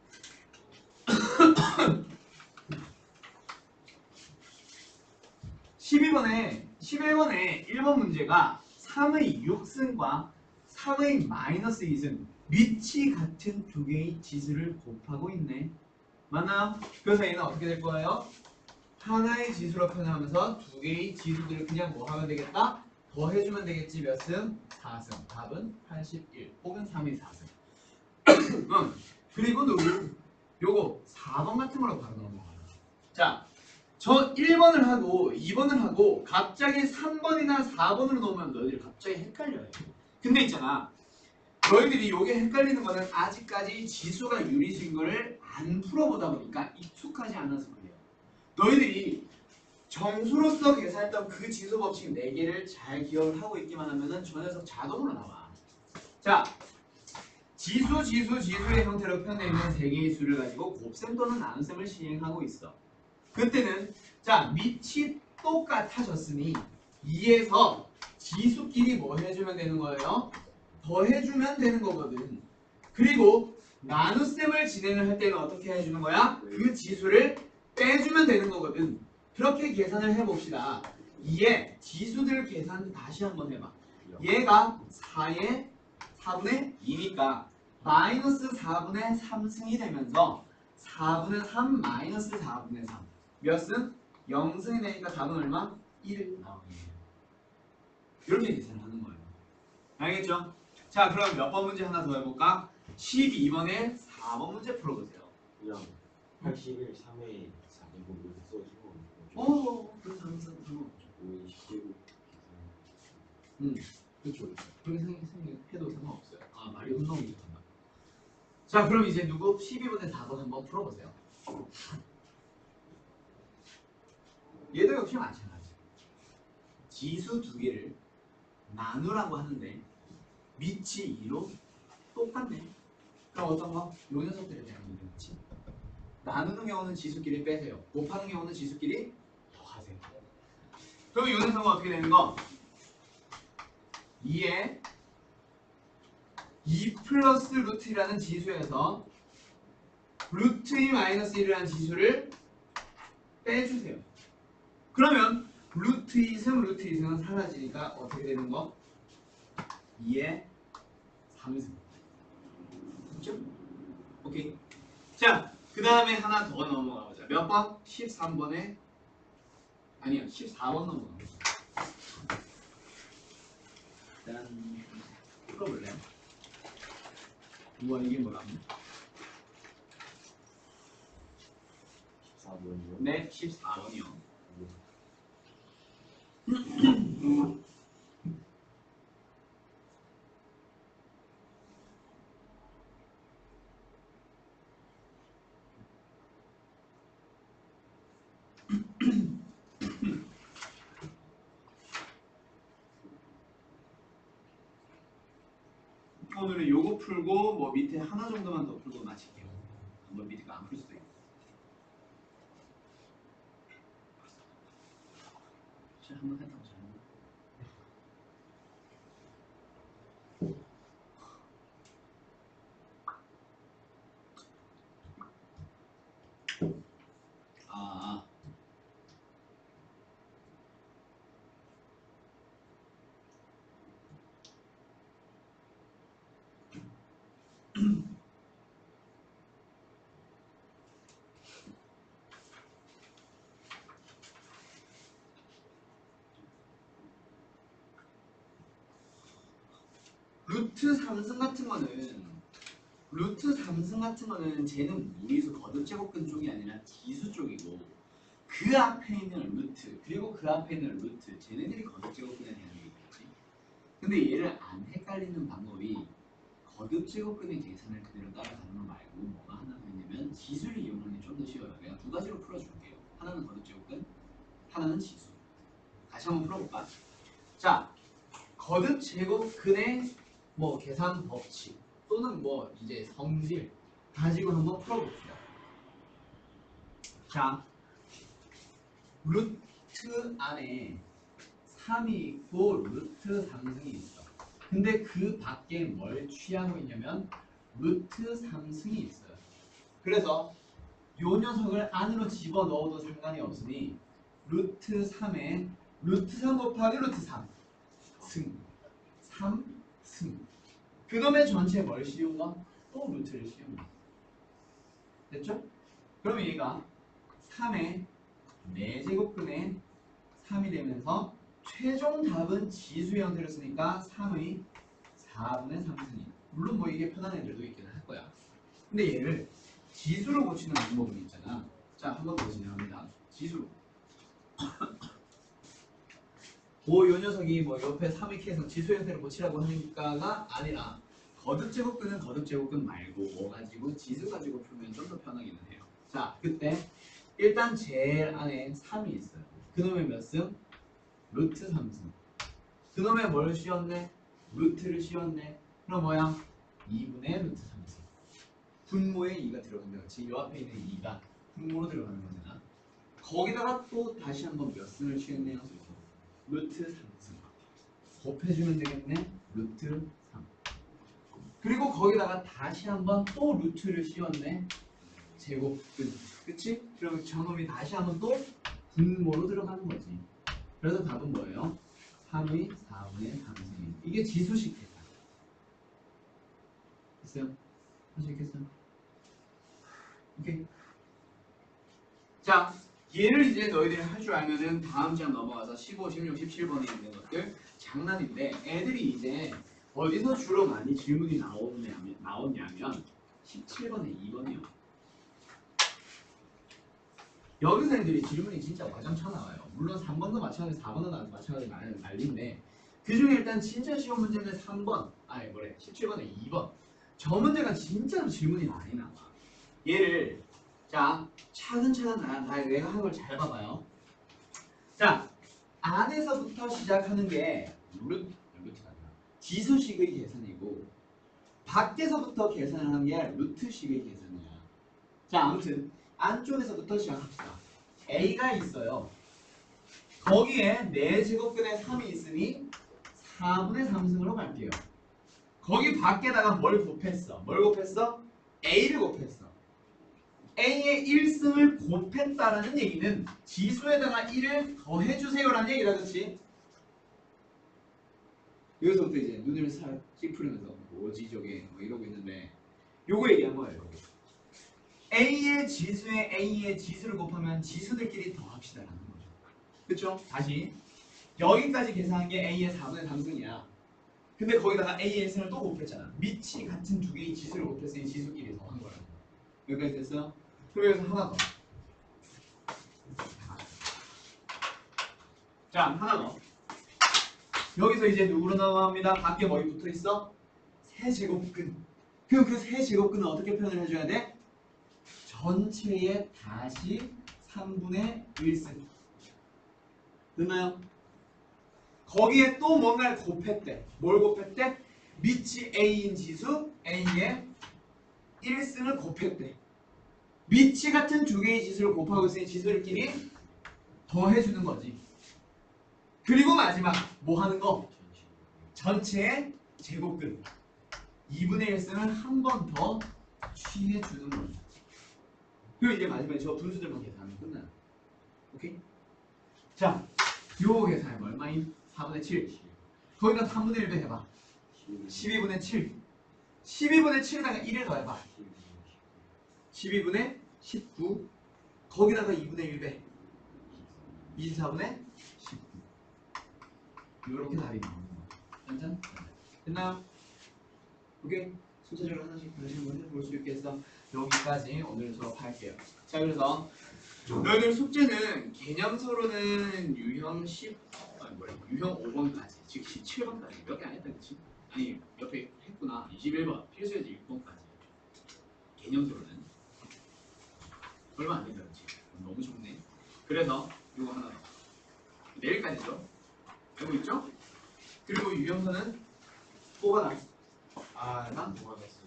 11번에 1번 문제가 3의 6승과 3의 마이너스 2승 밑이 같은 두 개의 지수를 곱하고 있네. 맞나요? 그래서 얘는 어떻게 될 거예요? 하나의 지수로 표현하면서 두 개의 지수들을 그냥 뭐 하면 되겠다? 더해주면 되겠지. 몇 승? 4승. 답은 81 혹은 3의 4승. 그리고 누구? 요거 4번 같은 걸로 바로 넘어가요. 자, 저 1번을 하고 2번을 하고 갑자기 3번이나 4번으로 넘으면 너희들이 갑자기 헷갈려요. 근데 있잖아, 너희들이 요게 헷갈리는 거는 아직까지 지수가 유리수인 거를 안 풀어보다 보니까 익숙하지 않아서 그래요. 너희들이 정수로서 계산했던 그 지수 법칙 4개를 잘 기억을 하고 있기만 하면은 저 녀석 자동으로 나와. 자, 지수의 형태로 표현되어 있는 3개의 수를 가지고 곱셈 또는 나눗셈을 시행하고 있어. 그때는 자, 밑이 똑같아졌으니 2에서 지수끼리 뭐 해주면 되는 거예요? 더해주면 되는 거거든. 그리고 나눗셈을 진행을 할 때는 어떻게 해주는 거야? 그 지수를 빼주면 되는 거거든. 그렇게 계산을 해봅시다. 2의 지수들 계산 다시 한번 해봐. 얘가 4의 4분의 2니까 마이너스 4분의 3승이 되면서 4분의 3 마이너스 4분의 3 몇 승? 0승이 되니까 답은 얼마? 1 나오네요. 이렇게 계산을 하는 거예요. 알겠죠? 자, 그럼 몇 번 문제 하나 더 해볼까? 12번에 4번 문제 풀어보세요. 그냥 81, 3회 4제곱 이렇게 써주고 그래서 상관없죠. 5의 10제곱 그렇죠. 그렇게 생각해도 상관없어요. 아, 말이 혼동이 좋단다. 자, 그럼 이제 누구? 12번에 4번 한번 풀어보세요. 얘도 역시 마찬가지. 지수 두 개를 나누라고 하는데 밑이 2로 똑같네. 그럼 어떤 거? 요 녀석들에 대한 문제겠지. 나누는 경우는 지수끼리 빼세요. 곱하는 경우는 지수끼리 더하세요. 그럼 요 녀석은 어떻게 되는 거? 2에 2 플러스 루트 1이라는 지수에서 루트 2 마이너스 1이라는 지수를 빼주세요. 그러면 루트 2승, 루트 2승은 사라지니까 어떻게 되는 거? 2에 3승. 그렇죠? 오케이. 자, 그 다음에 하나 더 넘어가 보자. 몇 번? 13번에 아니야, 14번 넘어가 보자. 일단 풀어볼래요? 우와, 이게 뭐라고? 14번이요? 네, 14번이요. 오늘은 요거 풀고 뭐 밑에 하나 정도만 더 풀고 마칠게요. 한번 밑에가 안 풀 수도 있고. 자, 한번 했다고 잘했나? 루트 3승 같은 거는 쟤는 무리수 거듭 제곱근 쪽이 아니라 지수 쪽이고 그 앞에 있는 루트 그리고 그 앞에 있는 루트 쟤네들이 거듭 제곱근에 대한 얘기겠지. 근데 얘를 안 헷갈리는 방법이 거듭 제곱근의 계산을 그대로 따라가는 거 말고 뭐가 하나 더 있냐면 지수를 이용하는 게 좀 더 쉬워요. 내가 두 가지로 풀어줄게요. 하나는 거듭 제곱근, 하나는 지수. 다시 한번 풀어볼까? 자, 거듭 제곱근의 뭐 계산 법칙 또는 뭐 이제 성질 가지고 한번 풀어봅시다. 자, 루트 안에 3이 있고 루트 3승이 있어. 근데 그 밖에 뭘 취하고 있냐면 루트 3승이 있어요. 그래서 요 녀석을 안으로 집어넣어도 상관이 없으니 루트 3에 루트 3 곱하기 루트 3 승 3승 그놈의 전체 뭘 씌운 거? 또 루트를 씌운 거. 됐죠? 그러면 얘가 3의 4제곱근의 3이 되면서 최종 답은 지수의 형태를 쓰니까 3의 4분의 3승이. 물론 뭐 이게 편한 애들도 있기는 할 거야. 근데 얘를 지수로 고치는 방법은 있잖아. 자, 한 번 더 진행합니다. 지수로. 요 녀석이 뭐 옆에 3의 K에서 지수 형태를 고치라고 하니까가 아니라 거듭 제곱근은 거듭 제곱근 말고 뭐 가지고 지수 가지고 풀면 좀 더 편하기는 해요. 자, 그때 일단 제일 안에 3이 있어요. 그놈의 몇 승? 루트 3승. 그놈의 뭘 씌웠네? 루트를 씌웠네. 그럼 뭐야? 2분의 루트 3승. 분모에 2가 들어간다. 그렇지? 요 앞에 있는 2가 분모로 들어가는 거잖아. 거기다가 또 다시 한번 몇 승을 씌웠네요? 루트 3승. 곱해주면 되겠네? 루트 3. 그리고 거기다가 다시 한번 또 루트를 씌웠네? 제곱근. 그치? 그러면 저놈이 다시 한번 또 분모로 들어가는 거지. 그래서 답은 뭐예요? 3의 4분의 3승. 이게 지수식 계산. 됐어요? 할 수 있겠어요? 오케이. 자, 얘를 이제 너희들이 할 줄 알면은 다음 장 넘어가서 15, 16, 17번에 있는 것들 장난인데 애들이 이제 어디서 주로 많이 질문이 나오냐면 17번에 2번이요. 여기서 애들이 질문이 진짜 와장창 나와요. 물론 3번도 마찬가지, 4번도 마찬가지 난리인데 그 중에 일단 진짜 쉬운 문제는 3번, 17번에 2번. 저 문제가 진짜로 질문이 많이 나와. 얘를 자 차근차근 내가 하는 걸 잘 봐봐요. 자, 안에서부터 시작하는 게 루트가 아니라 지수식의 계산이고 밖에서부터 계산하는 게 루트식의 계산이야. 자, 아무튼 안쪽에서부터 시작합시다. A가 있어요. 거기에 4제곱근의 3이 있으니 4분의 3승으로 갈게요. 거기 밖에다가 뭘 곱했어? 뭘 곱했어? A를 곱했어. A의 1승을 곱했다라는 얘기는 지수에다가 1을 더해주세요라는 얘기다, 그치? 여기서부터 이제 눈을 살 찌푸리면서 뭐지 저게 뭐 이러고 있는데 요거 얘기한 거예요. A의 지수에 A의 지수를 곱하면 지수들끼리 더합시다라는 거죠. 그쵸? 다시 여기까지 계산한 게 A의 4분의 3승이야. 근데 거기다가 A의 1승을 또 곱했잖아. 밑이 같은 두 개의 지수를 곱했으니 지수끼리 더한 거라고. 여기까지 됐어요? 그럼 여기서 하나 더. 자, 하나 더. 여기서 이제 누구로 나옵니다? 밖에 뭐이 붙어 있어? 세제곱근. 그럼 그 세제곱근은 어떻게 표현을 해줘야 돼? 전체에 다시 3분의 1승. 됐나요? 거기에 또 뭔가를 곱했대. 뭘 곱했대? 밑이 A인 지수 A의 1승을 곱했대. 밑이 같은 두 개의 지수를 곱하고 있으니 지수들끼리 더해주는 거지. 그리고 마지막 뭐 하는 거? 전체의 제곱근 2분의 1승을 한 번 더 취해주는 거죠. 그리고 이제 마지막에 저 분수들만 계산하면 끝나요. 오케이? 자, 요 계산해봐. 얼마인? 4분의 7. 거기다 3분의 1도 해봐. 12분의 7. 12분의 7에다가 1을 더해봐. 12분의 19 거기다가 2분의 1배 24분의 19 이렇게 답이 나오는 거야. 짠짠. 됐나요? 오케이. 순차적으로 하나씩 다시 한번 해볼 수 있겠어. 여기까지 오늘 수업할게요. 자, 그래서 너희들 숙제는 개념서로는 유형 10, 유형 5번까지, 즉 17번까지 몇 개 안 했다, 그치? 아니, 옆에 했구나. 21번, 필수에서 6번까지. 개념서로는 얼마 안 된다, 그치? 너무 좋네. 그래서 이거 하나 더. 내일까지죠? 알고 있죠? 그리고 유형서는 뽑아놨어. 아, 난 뽑아놨어.